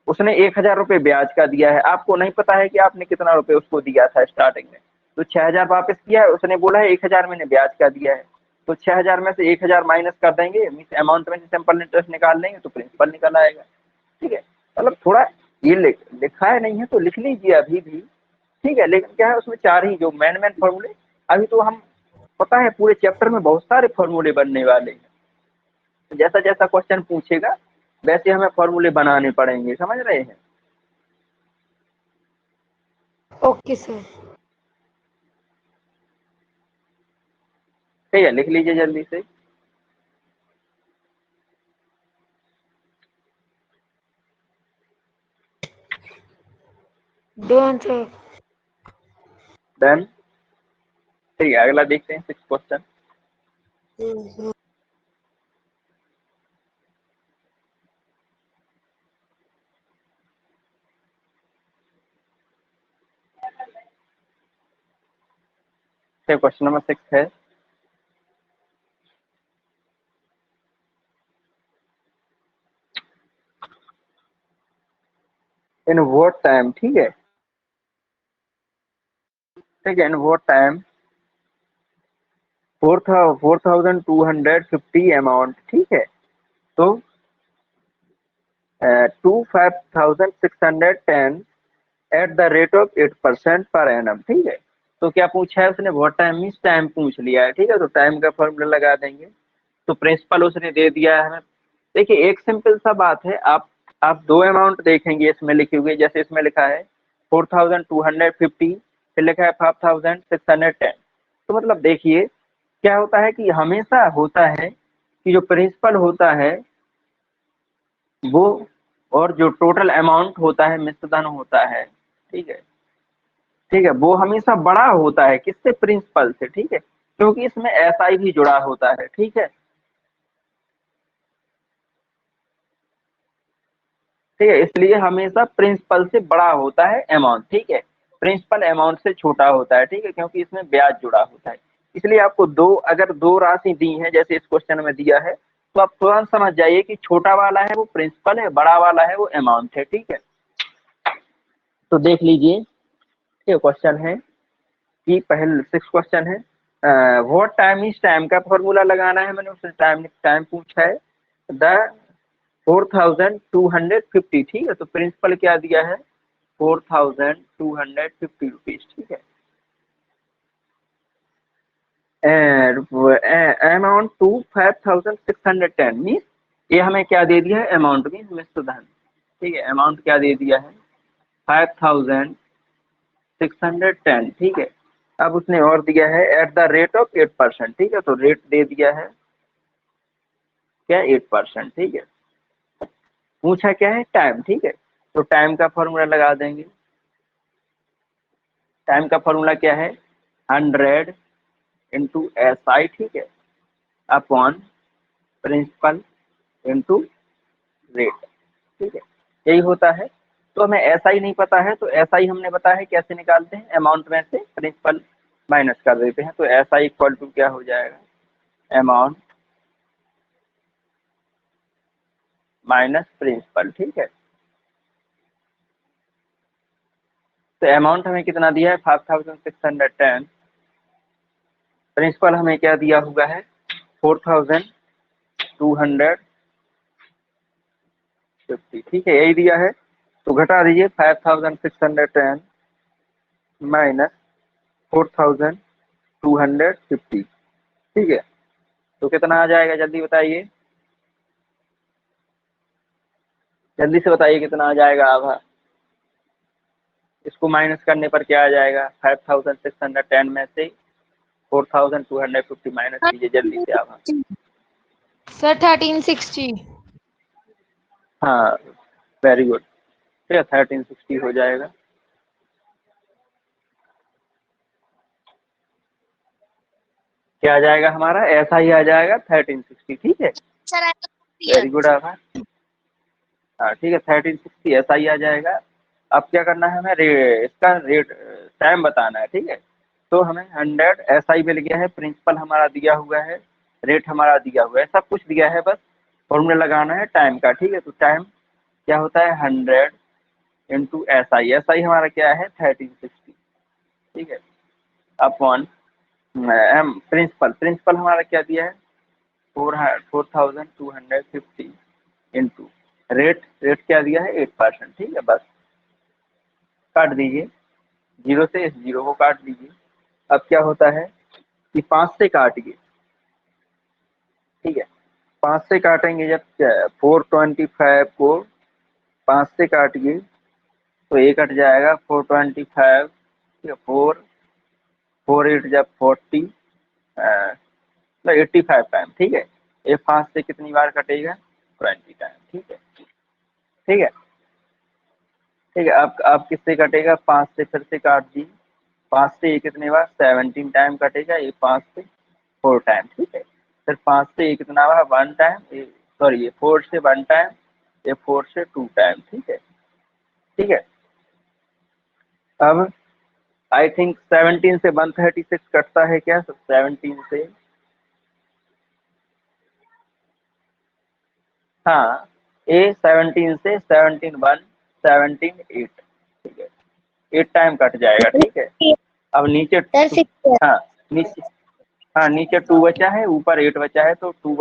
उसने 1000 रुपये ब्याज का दिया है, आपको नहीं पता है कि आपने कितना रुपए उसको दिया था स्टार्टिंग में, तो 6000 वापस किया है, उसने बोला है 1000 मैंने ब्याज का दिया है, तो 6000 में से 1000 माइनस कर देंगे, मीन्स अमाउंट में से सिंपल इंटरेस्ट निकाल लेंगे तो प्रिंसिपल निकल आएगा, ठीक है। मतलब थोड़ा ये लिखा है नहीं है तो लिख लीजिए अभी भी, ठीक है। लेकिन क्या है उसमें 4 ही जो मेन मेन फॉर्मूले, अभी तो हम पता है पूरे चैप्टर में बहुत सारे फॉर्मूले बनने वाले हैं, तो जैसा जैसा क्वेश्चन पूछेगा वैसे हमें फॉर्मूले बनाने पड़ेंगे, समझ रहे हैं। Okay sir. ठीक है, लिख लीजिए जल्दी से। Don't sir. डन। ठीक है, अगला देखते हैं 6 क्वेश्चन। क्वेश्चन नंबर 6 है, इन व्हाट टाइम, ठीक है, ठीक है, इन व्हाट टाइम 4250 अमाउंट, ठीक है, तो 25610 at the rate of 8% per annum, ठीक है। तो क्या पूछा है उसने, व्हाट टाइम मीन्स टाइम पूछ लिया है, ठीक है। तो टाइम का फॉर्मूला लगा देंगे, तो प्रिंसिपल उसने दे दिया है हमें। देखिए एक सिंपल सा बात है, आप 2 अमाउंट देखेंगे इसमें लिखे हुए, जैसे इसमें लिखा है 4250, फिर लिखा है 5610, तो मतलब देखिए क्या होता है कि हमेशा होता है कि जो प्रिंसिपल होता है वो, और जो टोटल अमाउंट होता है, मिश्र धन होता है, ठीक है, ठीक है, वो हमेशा बड़ा होता है किससे? प्रिंसिपल से, ठीक है, क्योंकि इसमें एसआई भी जुड़ा होता है, ठीक है, ठीक है, इसलिए हमेशा प्रिंसिपल से बड़ा होता है अमाउंट, ठीक है, प्रिंसिपल अमाउंट से छोटा होता है, ठीक है, क्योंकि इसमें ब्याज जुड़ा होता है। इसलिए आपको दो, अगर दो राशि दी है जैसे इस क्वेश्चन में दिया है, तो आप तुरंत समझ जाइए कि छोटा वाला है वो प्रिंसिपल है, बड़ा वाला है वो अमाउंट है, ठीक है। तो देख लीजिए ये क्वेश्चन है कि पहले 6 क्वेश्चन है, व्हाट टाइम इज, टाइम का फॉर्मूला लगाना है, मैंने उससे टाइम टाइम पूछा है, द 4250, ठीक है, तो प्रिंसिपल क्या दिया है? 4250 रुपीज, ठीक है, अमाउंट टू 5610 मीन, ये हमें क्या दे दिया है? अमाउंट मीन मिश्र धन, ठीक है, अमाउंट क्या दे दिया है? 5610, ठीक है। अब उसने और दिया है एट द रेट ऑफ 8%, ठीक है, तो रेट दे दिया है क्या? 8%, ठीक है। पूछा क्या है? टाइम, ठीक है, तो टाइम का फॉर्मूला लगा देंगे। टाइम का फॉर्मूला क्या है? 100 इंटू एस आई, ठीक है, अपॉन प्रिंसिपल इंटू रेट, ठीक है, यही होता है। तो हमें एस आई नहीं पता है, तो एस आई हमने बताया है कैसे निकालते हैं, अमाउंट में से प्रिंसिपल माइनस कर देते हैं, तो एस आई इक्वल टू क्या हो जाएगा? अमाउंट माइनस प्रिंसिपल, ठीक है। तो अमाउंट हमें कितना दिया है? 5610, प्रिंसिपल हमें क्या दिया हुआ है? 4250, ठीक है, यही दिया है। तो घटा दीजिए 5610 माइनस 4250, ठीक है, तो कितना आ जाएगा? जल्दी बताइए, जल्दी से बताइए कितना आ जाएगा आभा। इसको माइनस करने पर क्या आ जाएगा? 5610 में से 4250 माइनस कीजिए जल्दी से आभा। सर 1360। हाँ, वेरी गुड, ठीक है, 1360 हो जाएगा। क्या आ जाएगा हमारा? ऐसा ही आ जाएगा 1360, ठीक है, सर वेरी गुड आभा। हाँ ठीक है, 1360 ऐसा ही आ जाएगा। अब क्या करना है? हमें इसका रेट टाइम बताना है, ठीक है, तो हमें 100 ऐसा ही मिल गया है, प्रिंसिपल हमारा दिया हुआ है, रेट हमारा दिया हुआ है, सब कुछ दिया है, बस फॉर्मूला लगाना है टाइम का, ठीक है, तो टाइम क्या होता है? 100 इंटू एस आई हमारा क्या है? 1360, ठीक है, अपॉन प्रिंसिपल, प्रिंसिपल हमारा क्या दिया है? 4250 इंटू रेट, रेट क्या दिया है? 8%, ठीक है, बस काट दीजिए, जीरो से इस जीरो को काट दीजिए। अब क्या होता है कि 5 से काटिए, ठीक है, 5 से काटेंगे जब 425 को 5 से काटिए तो ये कट जाएगा 425, ठीक है, 4 8 जब 40, मतलब 85 टाइम, ठीक है, ये 5 से कितनी बार कटेगा? 20 टाइम, ठीक है, ठीक है, ठीक है। अब किससे कटेगा? 5 से फिर से काट दी, 5 से ये कितने बार? 17 टाइम कटेगा, ये 5 से 4 टाइम, ठीक है, फिर 5 से ये कितना हुआ? 1 टाइम, ये सॉरी ये 4 से 1 टाइम, ये 4 से 2 टाइम, ठीक है, ठीक है। अब आई थिंक 17 से 136 कटता है क्या? 17 से, हाँ, ए 17 से 17 1 17 8, ठीक है, 8 टाइम कट जाएगा, ठीक है। अब नीचे हाँ, नीचे, हाँ, नीचे 2 बचा है, ऊपर 8 बचा है, तो 2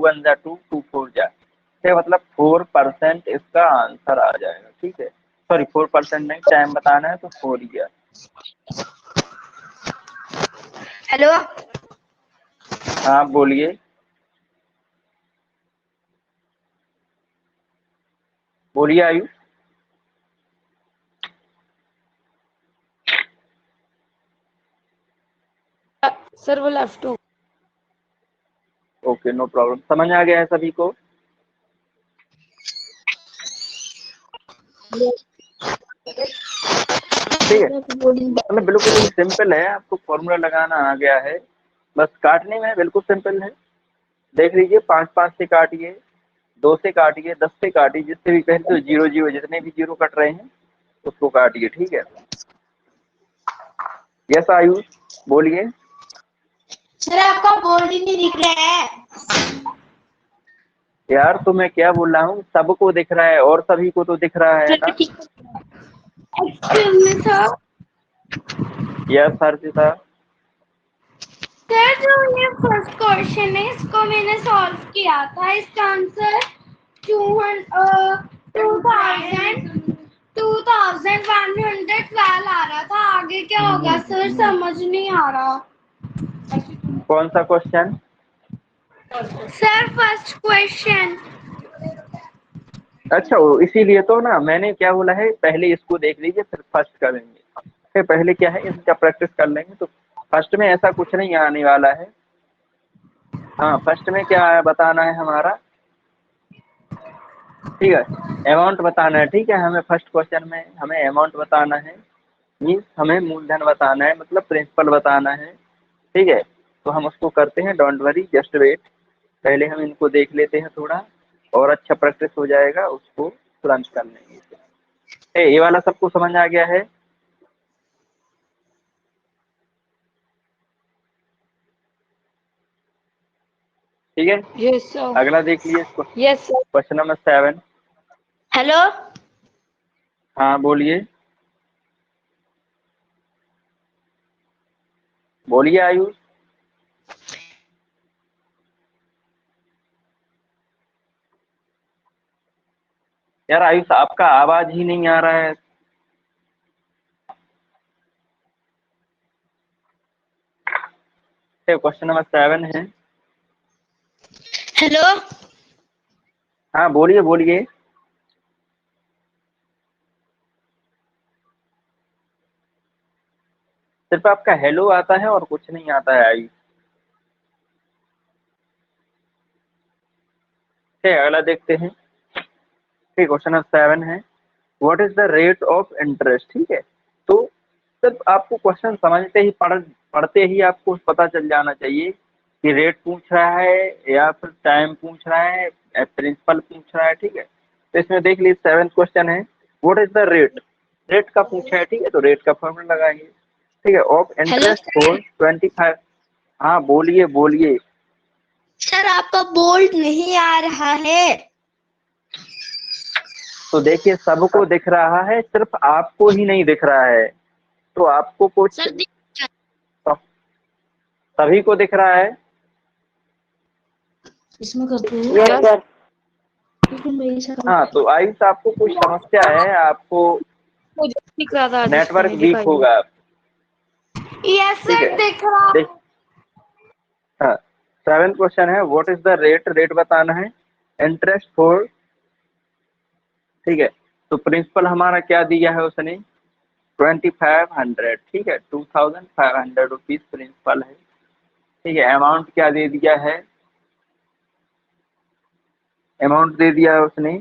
1 जा 2 2 4 जा, तो मतलब 4% इसका आंसर आ जाएगा, ठीक है, सॉरी 4% नहीं, टाइम बताना है तो 4 ही है। हेलो हाँ बोलिए, बोलिए आयुष। सर वो लेफ्ट हो। ओके, नो प्रॉब्लम, समझ आ गया है सभी को? ठीक है, मतलब बिल्कुल ही सिंपल है, आपको फॉर्मूला लगाना आ गया है, बस काटने में बिल्कुल सिंपल है। देख लीजिए, 5 से काटिए, 2 से काटिए, 10 से काटिए, जिससे भी कहें तो 0 0 जितने भी 0 कट रहे हैं उसको काटिए। ठीक है, यस आयुष बोलिए। सर आपका बोर्ड ही नहीं दिख रहा है। यार तो मैं क्या बोल रहा हूँ, सबको दिख रहा है और सभी को तो दिख रहा है ना। Sir yes Harshita. जो ये फर्स्ट क्वेश्चन है इसको मैंने सॉल्व किया था, इसका आंसर 2112 आ रहा था। आगे क्या होगा सर समझ नहीं आ रहा। कौन सा क्वेश्चन? Sir first question. अच्छा, वो इसीलिए तो ना मैंने क्या बोला है, पहले इसको देख लीजिए फिर फर्स्ट करेंगे। फिर पहले क्या है, इसका प्रैक्टिस कर लेंगे तो फर्स्ट में ऐसा कुछ नहीं आने वाला है। हाँ, फर्स्ट में क्या है बताना है हमारा, ठीक है, अमाउंट बताना है। ठीक है, हमें फर्स्ट क्वेश्चन में हमें अमाउंट बताना है, मीन्स हमें मूलधन बताना है, मतलब प्रिंसिपल बताना है। ठीक है, तो हम उसको करते हैं, डोंट वरी, जस्ट वेट। पहले हम इनको देख लेते हैं थोड़ा, और अच्छा प्रैक्टिस हो जाएगा, उसको तुरंत कर लेंगे। ये वाला सबको समझ आ गया है? ठीक है, यस सर। अगला देख लीजिए इसको, yes sir. Question number 7। Hello हाँ बोलिए, बोलिए आयुष। यार आयुष, आपका आवाज ही नहीं आ रहा है। क्वेश्चन नंबर 7 है। हेलो हाँ बोलिए बोलिए। सिर्फ आपका हेलो आता है और कुछ नहीं आता है आयुष। ठीक है, अगला देखते हैं। ठीक, क्वेश्चन नंबर 7 है, what is the rate of interest. ठीक है, तो सिर्फ आपको क्वेश्चन समझते ही पढ़ते ही आपको पता चल जाना चाहिए कि रेट पूछ रहा है या फिर टाइम पूछ रहा है या प्रिंसिपल पूछ रहा है। ठीक है, तो इसमें देख लीजिए 7th क्वेश्चन है, what is the rate, rate का पूछा है। ठीक है, तो रेट का फॉर्मूला लगाएंगे। ठीक है, ऑफ हेलो इंटरेस्ट फॉर 25। हाँ बोलिए बोलिए। सर आपका बोल्ड नहीं आ रहा है। तो देखिए, सबको दिख रहा है, सिर्फ आपको ही नहीं दिख रहा है। तो आपको कुछ, सर सभी को दिख रहा है। इसमें करते यस सर। हाँ, तो आयुष आपको कुछ समस्या है, आपको मुझे दिख रहा था, जिसको नेटवर्क नहीं वीक दिखाई होगा। यस ठीक सर है, दिख रहा। देख, हाँ, 7th क्वेश्चन है, what is the rate, rate बताना है, इंटरेस्ट फॉर। ठीक है, तो प्रिंसिपल हमारा क्या दिया है उसने, 2500। ठीक है, 2500 रुपीज प्रिंसिपल है। ठीक है, अमाउंट क्या दे दिया है, अमाउंट दे दिया है उसने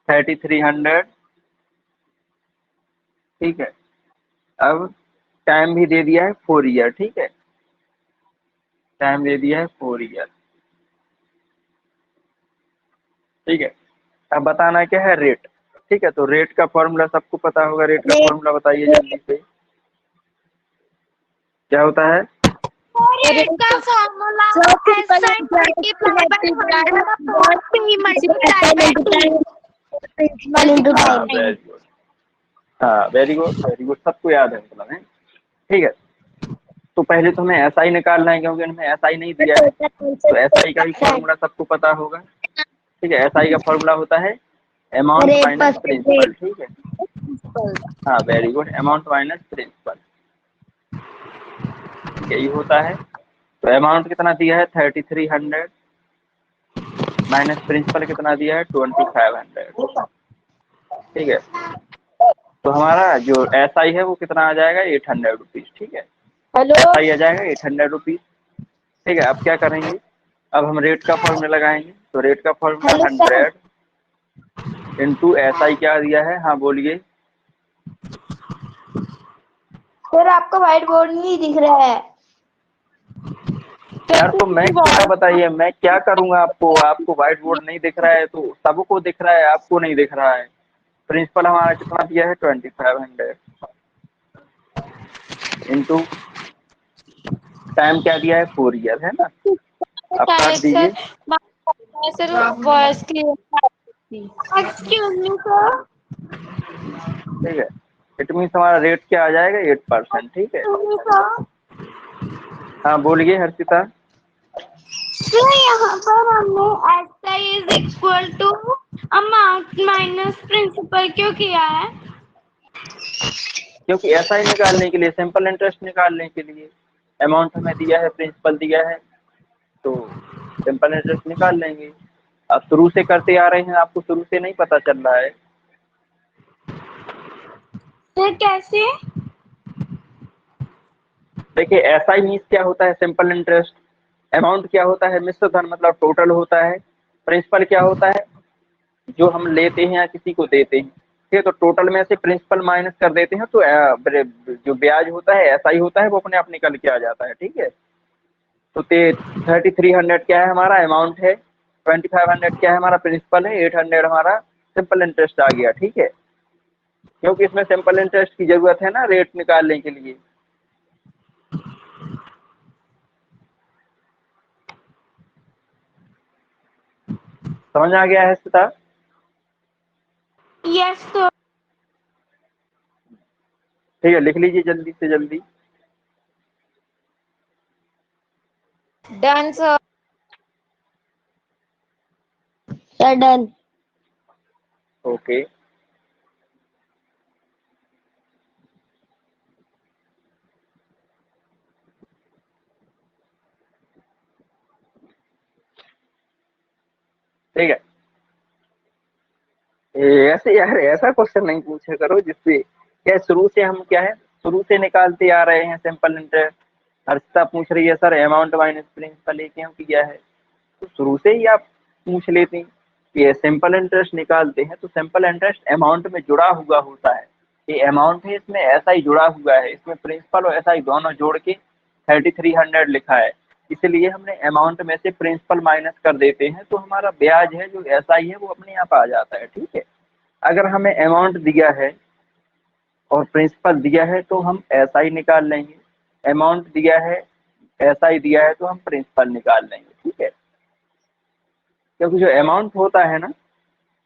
3300। ठीक है, अब टाइम भी दे दिया है 4 ईयर। ठीक है, टाइम दे दिया है 4 ईयर। ठीक है, अब बताना क्या है, रेट। ठीक है, तो रेट का फॉर्मूला सबको पता होगा, रेट का फॉर्मूला बताइए जल्दी से, क्या होता है? रेट का formula SI multiply by 100 upon P multiply by T। Very good, हाँ वेरी गुड वेरी गुड, सबको याद है मतलब है। ठीक है, तो पहले तो हमें SI निकालना है, क्योंकि इनमें SI नहीं दिया है, तो SI का भी फॉर्मूला सबको पता होगा। ठीक है, SI का फॉर्मूला होता है अमाउंट माइनस प्रिंसिपल। ठीक है, हाँ very good, amount minus principal, यही होता है। तो अमाउंट कितना दिया है 3300, माइनस प्रिंसिपल कितना दिया है 2500। ठीक है, तो हमारा जो SI है वो कितना आ जाएगा 800 रुपीज। ठीक है, हेलो SI आ जाएगा 800 रुपीज। ठीक है। अब क्या करेंगे, अब हम रेट का फॉर्मूला लगाएंगे। तो रेट का formula hello sir 100 into SI क्या दिया है, हाँ बोलिए। सर आपका व्हाइट बोर्ड नहीं दिख रहा है। यार तो मैं क्या बताइए, मैं क्या करूंगा आपको, आपको व्हाइट बोर्ड नहीं दिख रहा है तो सबको दिख रहा है, आपको नहीं दिख रहा है। प्रिंसिपल हमारा कितना दिया है 2500 इंटू टाइम क्या दिया है 4 ईयर, है ना। अब काट सर दीजिए। Sir voice clear. Excuse me sir. ठीक है, इट मीन्स हमारा रेट क्या आ जाएगा 8%। ठीक है, सर हाँ बोलिए हर्षिता। यहाँ पर हमने SI is equal to amount minus principal क्यों किया है? क्योंकि SI निकालने के लिए, सिंपल इंटरेस्ट निकालने के लिए, अमाउंट हमें दिया है, प्रिंसिपल दिया है, तो सिंपल इंटरेस्ट निकाल लेंगे। अब शुरू से करते आ रहे हैं, आपको शुरू से नहीं पता चल रहा है। सर कैसे? देखिए SI मीन्स क्या होता है, सिंपल इंटरेस्ट। अमाउंट क्या होता है, मिश्र धन, मतलब टोटल होता है। प्रिंसिपल क्या होता है, जो हम लेते हैं या किसी को देते हैं। ठीक है, तो टोटल में से प्रिंसिपल माइनस कर देते हैं तो जो ब्याज होता है SI होता है वो अपने आप निकल के आ जाता है। ठीक है, तो 3300 क्या है हमारा अमाउंट है, 2500 क्या है हमारा प्रिंसिपल है, 800 हमारा सिंपल इंटरेस्ट आ गया। ठीक है, क्योंकि इसमें सिंपल इंटरेस्ट की जरूरत है ना रेट निकालने के लिए। समझ आ गया है सीता। Yes sir. ठीक है, लिख लीजिए जल्दी से जल्दी। Done sir. डन। ओके, ठीक है। ऐसे यार ऐसा क्वेश्चन नहीं पूछा करो जिससे क्या शुरू से हम क्या है, शुरू से निकालते आ रहे हैं सिंपल इंटरेस्ट। हर्षिता पूछ रही है सर अमाउंट माइनस प्रिंसिपल ये क्यों किया है, तो शुरू से ही आप पूछ लेते हैं कि ये सिंपल इंटरेस्ट निकालते हैं तो सिंपल इंटरेस्ट अमाउंट में जुड़ा हुआ होता है। ये अमाउंट है, इसमें SI जुड़ा हुआ है, इसमें प्रिंसिपल और SI दोनों जोड़ के 3300 लिखा है। इसलिए हमने अमाउंट में से प्रिंसिपल माइनस कर देते हैं तो हमारा ब्याज है जो SI है वो अपने आप आ जाता है। ठीक है, अगर हमें अमाउंट दिया है और प्रिंसिपल दिया है तो हम SI निकाल लेंगे, अमाउंट दिया है SI दिया है तो हम प्रिंसिपल निकाल लेंगे। ठीक है, क्योंकि जो अमाउंट होता है ना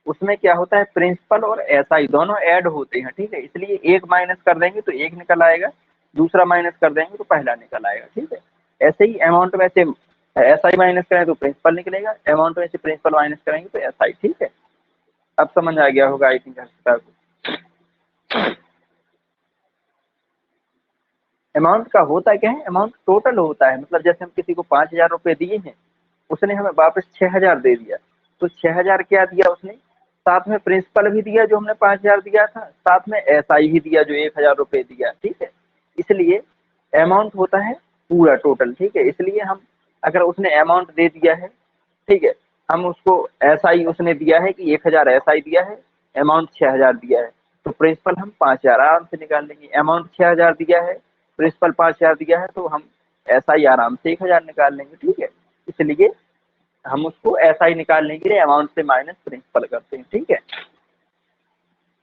उसमें क्या होता है, प्रिंसिपल और SI दोनों ऐड होते हैं। ठीक है, इसलिए एक माइनस कर देंगे तो एक निकल आएगा, दूसरा माइनस कर देंगे तो पहला निकल आएगा। ठीक है, ऐसे ही अमाउंट में से SI माइनस करें तो प्रिंसिपल निकलेगा, अमाउंट में से प्रिंसिपल माइनस करेंगे तो SI। ठीक है, अब समझ आ गया होगा आई थिंक हर्षिता को। अमाउंट का होता क्या है, अमाउंट टोटल होता है, मतलब जैसे हम किसी को 5000 रुपये दिए हैं, उसने हमें वापस 6000 दे दिया, तो 6000 क्या दिया उसने, साथ में प्रिंसिपल भी दिया जो हमने 5000 दिया था, साथ में SI भी दिया जो 1000 रुपये दिया। ठीक है, इसलिए अमाउंट होता है पूरा टोटल। ठीक है, इसलिए हम अगर उसने अमाउंट दे दिया है, ठीक है, हम उसको SI उसने दिया है कि 1000 SI दिया है, अमाउंट 6000 दिया है, तो प्रिंसिपल हम 5000 आराम से निकाल लेंगे। अमाउंट 6000 दिया है, प्रिंसिपल 5000 दिया है, तो हम SI आराम से 1000 निकाल लेंगे। ठीक है, इसलिए हम उसको SI निकालने के लिए अमाउंट से माइनस प्रिंसिपल करते हैं। ठीक है,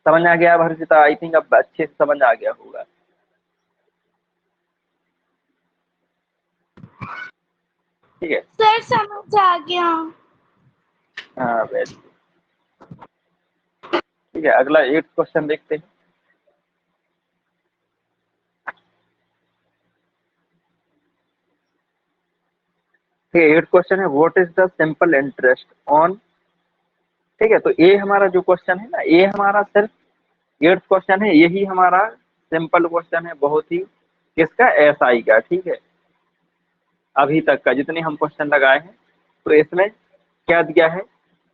समझ आ गया अब हर्षिता, आई थिंक अब अच्छे से समझ आ गया होगा। ठीक है, सर समझ आ गया। हाँ वेरी गुड। ठीक है, अगला 8 क्वेश्चन देखते हैं। ठीक है, 8 क्वेश्चन है, what is the simple interest on. ठीक है, तो ये हमारा जो क्वेश्चन है ना, ये हमारा सिर्फ 8 क्वेश्चन है, यही हमारा सिंपल क्वेश्चन है बहुत ही, किसका, SI का। ठीक है, अभी तक का जितने हम क्वेश्चन लगाए हैं, तो इसमें क्या दिया है,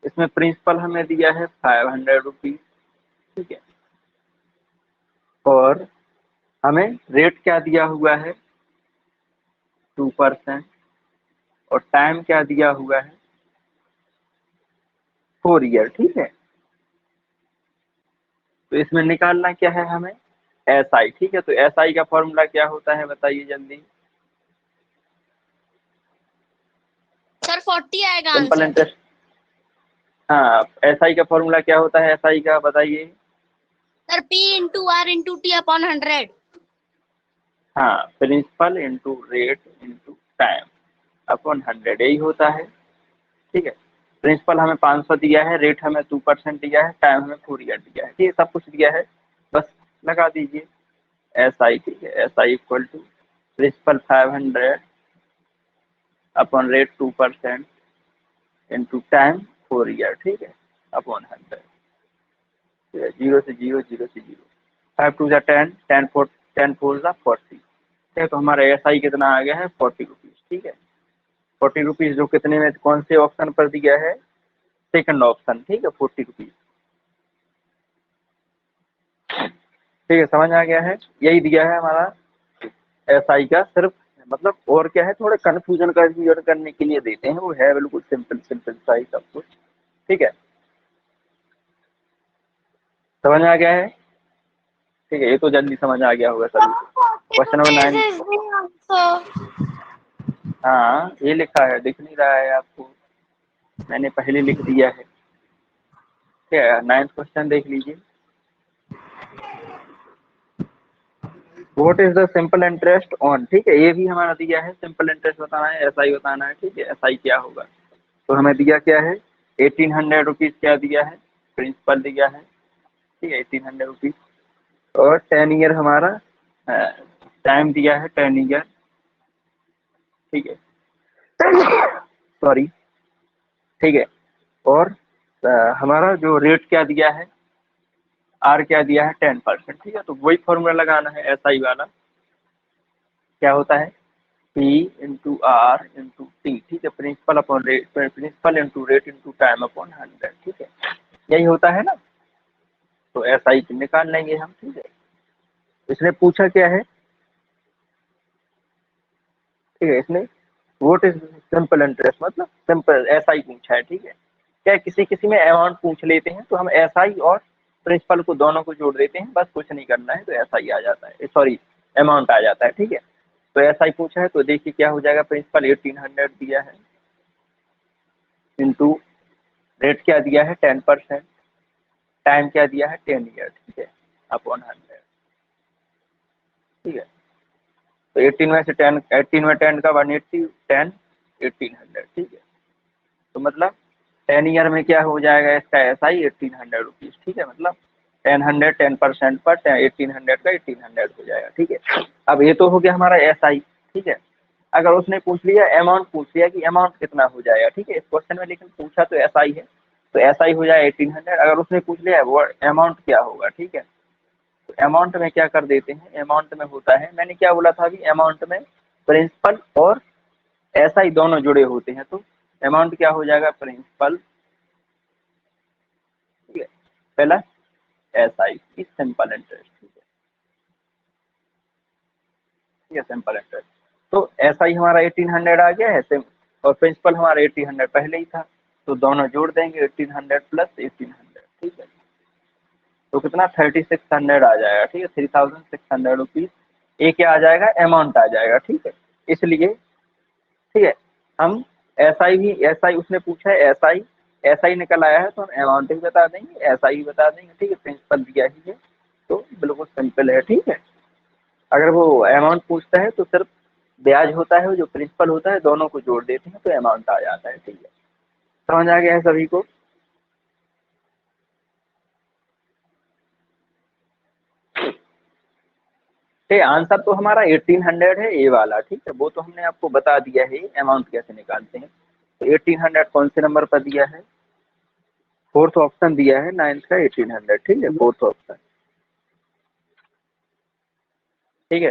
इसमें प्रिंसिपल हमें दिया है 500 रुपीज। ठीक है, और हमें रेट क्या दिया हुआ है 2%। और टाइम क्या दिया हुआ है 4 ईयर, ठीक है। तो इसमें निकालना क्या है हमें SI, ठीक है। तो SI का फॉर्मूला क्या होता है बताइए जल्दी। सर 40 आएगा सिंपल आंसर। इंटरेस्ट, हाँ SI का फॉर्मूला क्या होता है SI का बताइए। Sir P into R into T upon 100। हाँ, principal into rate into time upon 100 यही होता है, ठीक है। प्रिंसिपल हमें 500 दिया है, रेट हमें 2% दिया है, टाइम हमें 4 ईयर दिया है, ठीक है। सब कुछ दिया है, बस लगा दीजिए SI, ठीक है। SI equal to principal 500 upon rate 2% into time 4 year, ठीक है, अपॉन 100। 0 से 0, 0 से 0, 5 2 10, 10 4 10 4 40, ठीक है। तो हमारा SI कितना आ गया है 40 रुपीज़, ठीक है। 40 रुपीज़ जो कितने में कौन से ऑप्शन पर दिया है, सेकंड ऑप्शन, ठीक है, 40 रुपीज़, ठीक है। समझ आ गया है, यही दिया है हमारा SI का, सिर्फ मतलब और क्या है थोड़े कन्फ्यूजन करने के लिए देते हैं, वो है बिल्कुल सिंपल सिंपल सा ही सब कुछ, ठीक है। समझ में आ गया है, ठीक है। ये तो जल्दी समझ आ गया होगा सभी। क्वेश्चन नंबर 9, हाँ ये लिखा है, दिख नहीं रहा है आपको, मैंने पहले लिख दिया है, ठीक है। 9th क्वेश्चन देख लीजिए। What is the simple interest on, ठीक है। ये भी हमारा दिया है, सिंपल इंटरेस्ट बताना है, SI बताना है, ठीक है। SI क्या होगा, तो हमें दिया क्या है 1800 रुपीज़, क्या दिया है प्रिंसिपल दिया है, ठीक है, 1800 रुपीज़। और 10 ईयर हमारा टाइम दिया है 10 ईयर, ठीक है, सॉरी, ठीक है। और हमारा जो रेट क्या दिया है R क्या दिया है 10%, ठीक है। तो वही फॉर्मूला लगाना है SI वाला, क्या होता है P into R into T, ठीक है। Principal upon rate, principal into rate into time upon 100, ठीक है, यही होता है ना। तो SI निकाल लेंगे हम, ठीक है। इसने पूछा क्या है, ठीक है, इसने व्हाट इज सिंपल इंटरेस्ट मतलब सिंपल SI पूछा है, ठीक है। क्या किसी किसी में अमाउंट पूछ लेते हैं तो हम SI और प्रिंसिपल को दोनों को जोड़ देते हैं, बस कुछ नहीं करना है, तो SI आ जाता है, सॉरी अमाउंट आ जाता है, ठीक है। तो SI पूछा है तो देखिए क्या हो जाएगा, प्रिंसिपल 1800 दिया है इंटू रेट क्या दिया है 10%, टाइम क्या दिया है 10 ईयर, ठीक है, अपॉन 100, ठीक है। तो 18 में से 10, 18 में 10 का 180, 10 1800, ठीक है। तो मतलब 10 ईयर में क्या हो जाएगा इसका SI 1800 रुपीज़, ठीक है। मतलब 10 10% पर 1800 का 1800 हो जाएगा, ठीक है। अब ये तो हो गया हमारा SI, ठीक है। अगर उसने पूछ लिया अमाउंट, पूछ लिया कि अमाउंट कितना हो जाएगा, ठीक है, इस क्वेश्चन में, लेकिन पूछा तो SI है, तो SI हो जाएगा 1800। अगर उसने पूछ लिया वो अमाउंट क्या होगा, ठीक है, तो अमाउंट में क्या कर देते हैं, अमाउंट में होता है, मैंने क्या बोला था अभी, अमाउंट में प्रिंसिपल और SI दोनों जुड़े होते हैं, तो अमाउंट क्या हो जाएगा प्रिंसिपल, ठीक है, प्लस SI की सिंपल इंटरेस्ट, ठीक है, ठीक है, सिंपल इंटरेस्ट। तो SI हमारा 1800 आ गया है, और प्रिंसिपल हमारा 1800 पहले ही था, तो दोनों जोड़ देंगे 1800 प्लस 1800, ठीक है। तो कितना 3600 आ जाएगा, ठीक है, 3600 रुपीज़, ये क्या आ जाएगा अमाउंट आ जाएगा, ठीक है। इसलिए ठीक है, हम SI भी, SI उसने पूछा है SI निकल आया है तो हम अमाउंट ही बता देंगे, SI ही बता देंगे, ठीक है। प्रिंसिपल दिया ही है तो बिल्कुल सिंपल है, ठीक है। अगर वो अमाउंट पूछता है तो सिर्फ ब्याज होता है, जो प्रिंसिपल होता है दोनों को जोड़ देते हैं तो अमाउंट आ जाता है, ठीक है। समझ आ गया है सभी को। आंसर तो हमारा 1800 है ये वाला, ठीक है, वो तो हमने आपको बता दिया है अमाउंट कैसे निकालते हैं। तो 1800 कौन से नंबर पर दिया है, 4th ऑप्शन दिया है 9th का 1800, ठीक है, 4th ऑप्शन, ठीक है।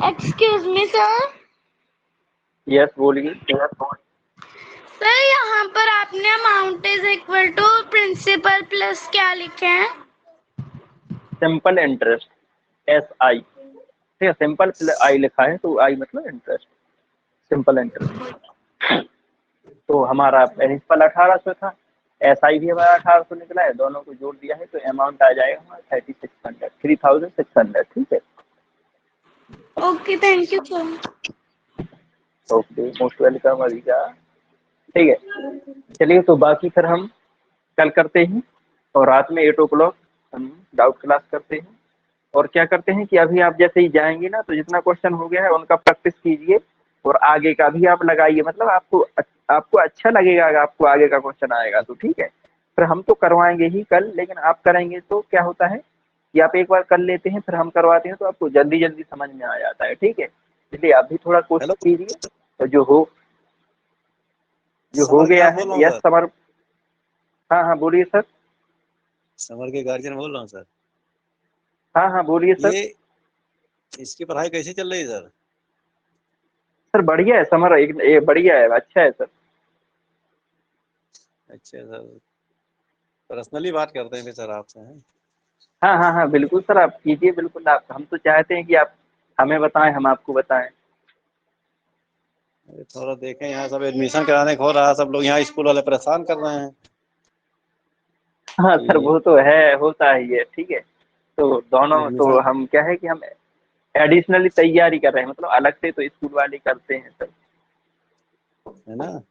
Excuse me sir. यस बोलिए। सर यहाँ पर आपने amount is equal to principal plus क्या लिखे हैं? सिंपल इंटरेस्ट SI, ठीक है, सिंपल आई लिखा है तो आई मतलब इंटरेस्ट, सिंपल इंटरेस्ट। तो हमारा प्रिंसिपल 1800 था, SI भी हमारा 1800 निकला है, दोनों को जोड़ दिया है तो अमाउंट आ जाएगा हमारा 3600, 3600। ठीक है, Okay, thank you, sir. Okay, most welcome Avika. ठीक है, चलिए तो बाकी फिर हम कल करते हैं, और रात में 8 o'clock हम डाउट क्लास करते हैं। और क्या करते हैं कि अभी आप जैसे ही जाएंगे ना, तो जितना क्वेश्चन हो गया है उनका प्रैक्टिस कीजिए, और आगे का भी आप लगाइए, मतलब आपको अच्छा लगेगा अगर आपको आगे का क्वेश्चन आएगा तो। ठीक है, फिर हम तो करवाएंगे ही कल, लेकिन आप करेंगे तो क्या होता है कि आप एक बार कर लेते हैं, फिर हम करवाते हैं, तो आपको जल्दी जल्दी समझ में आ जाता है। ठीक है, इसलिए आप भी थोड़ा कोशिश हेलो कीजिए, और जो हो समर गया क्लास है, बोल रहा हूँ यस सर। समर। हाँ हाँ बोलिए सर। समर के गार्जियन बोल रहा हूँ सर। हाँ हाँ बोलिए सर। ये इसकी पढ़ाई कैसी चल रही है सर? सर बढ़िया है समर, बढ़िया है, अच्छा है सर। अच्छा सर, पर्सनली बात करते हैं सर आपसे, हैं? हाँ हाँ हाँ बिल्कुल सर, आप कीजिए बिल्कुल, आप, हम तो चाहते हैं कि आप हमें बताएं, हम आपको बताएं। अरे थोड़ा देखें, यहाँ सब एडमिशन कराने को हो रहा है, सब लोग यहाँ स्कूल वाले परेशान कर रहे हैं। हाँ सर अभी वो तो है, होता ही है। ठीक है, तो दोनों तो एडमिशन हम क्या है कि हम एडिशनली तैयारी कर रहे हैं, मतलब अलग से तो स्कूल वाले करते हैं सर। है ना,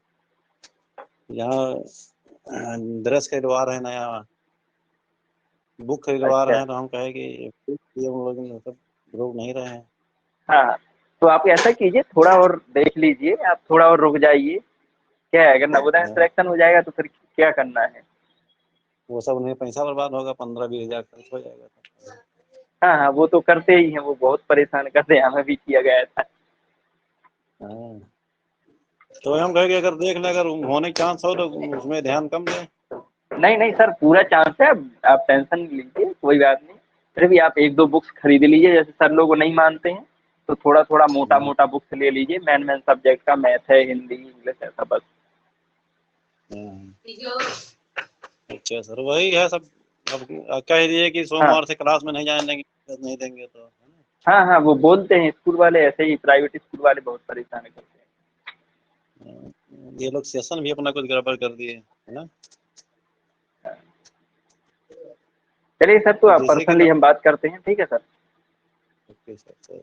यहाँ ड्रेस खरीदवा रहे हैं, नया बुक खरीदवा रहे अच्छा, हैं, तो हम कहे कि ये हम लोग सब रोक नहीं रहे हैं। हाँ हाँ, तो आप ऐसा कीजिए, थोड़ा और देख लीजिए, आप थोड़ा और रुक जाइए। क्या है, अगर नवोदय में हाँ, सिलेक्शन हो जाएगा तो फिर क्या करना है। वो सब उन्हें पैसा बर्बाद होगा, 15-20 हजार खर्च हो जाएगा। हाँ हाँ, वो तो करते ही हैं, वो बहुत परेशान करते हैं, हमें भी किया गया था। हाँ, तो हम कहे कि अगर देख ले, अगर होने के चांस हो तो उसमें ध्यान कम दें। नहीं नहीं सर, पूरा चांस है, आप टेंशन नहीं लीजिए, कोई बात नहीं। फिर भी आप एक दो बुक्स खरीद लीजिए, जैसे सर लोग नहीं मानते हैं तो थोड़ा थोड़ा मोटा मोटा बुक्स ले लीजिए, मेन मेन सब्जेक्ट का, मैथ है, हिंदी, इंग्लिश, ऐसा बस। अच्छा सर, वही है सब। अब कह दिए कि हाँ सोमवार से क्लास में नहीं जाने देंगे, नहीं देंगे तो, है हाँ हाँ, वो बोलते हैं स्कूल वाले ऐसे ही, प्राइवेट स्कूल वाले बहुत परेशान करते हैं। ना? ये लोग सेशन भी अपना कुछ गड़बड़ कर दिए, है ना। चलिए सर, तो आप जैसे कि पर्सनली हम बात करते हैं, ठीक है सर। Okay sir.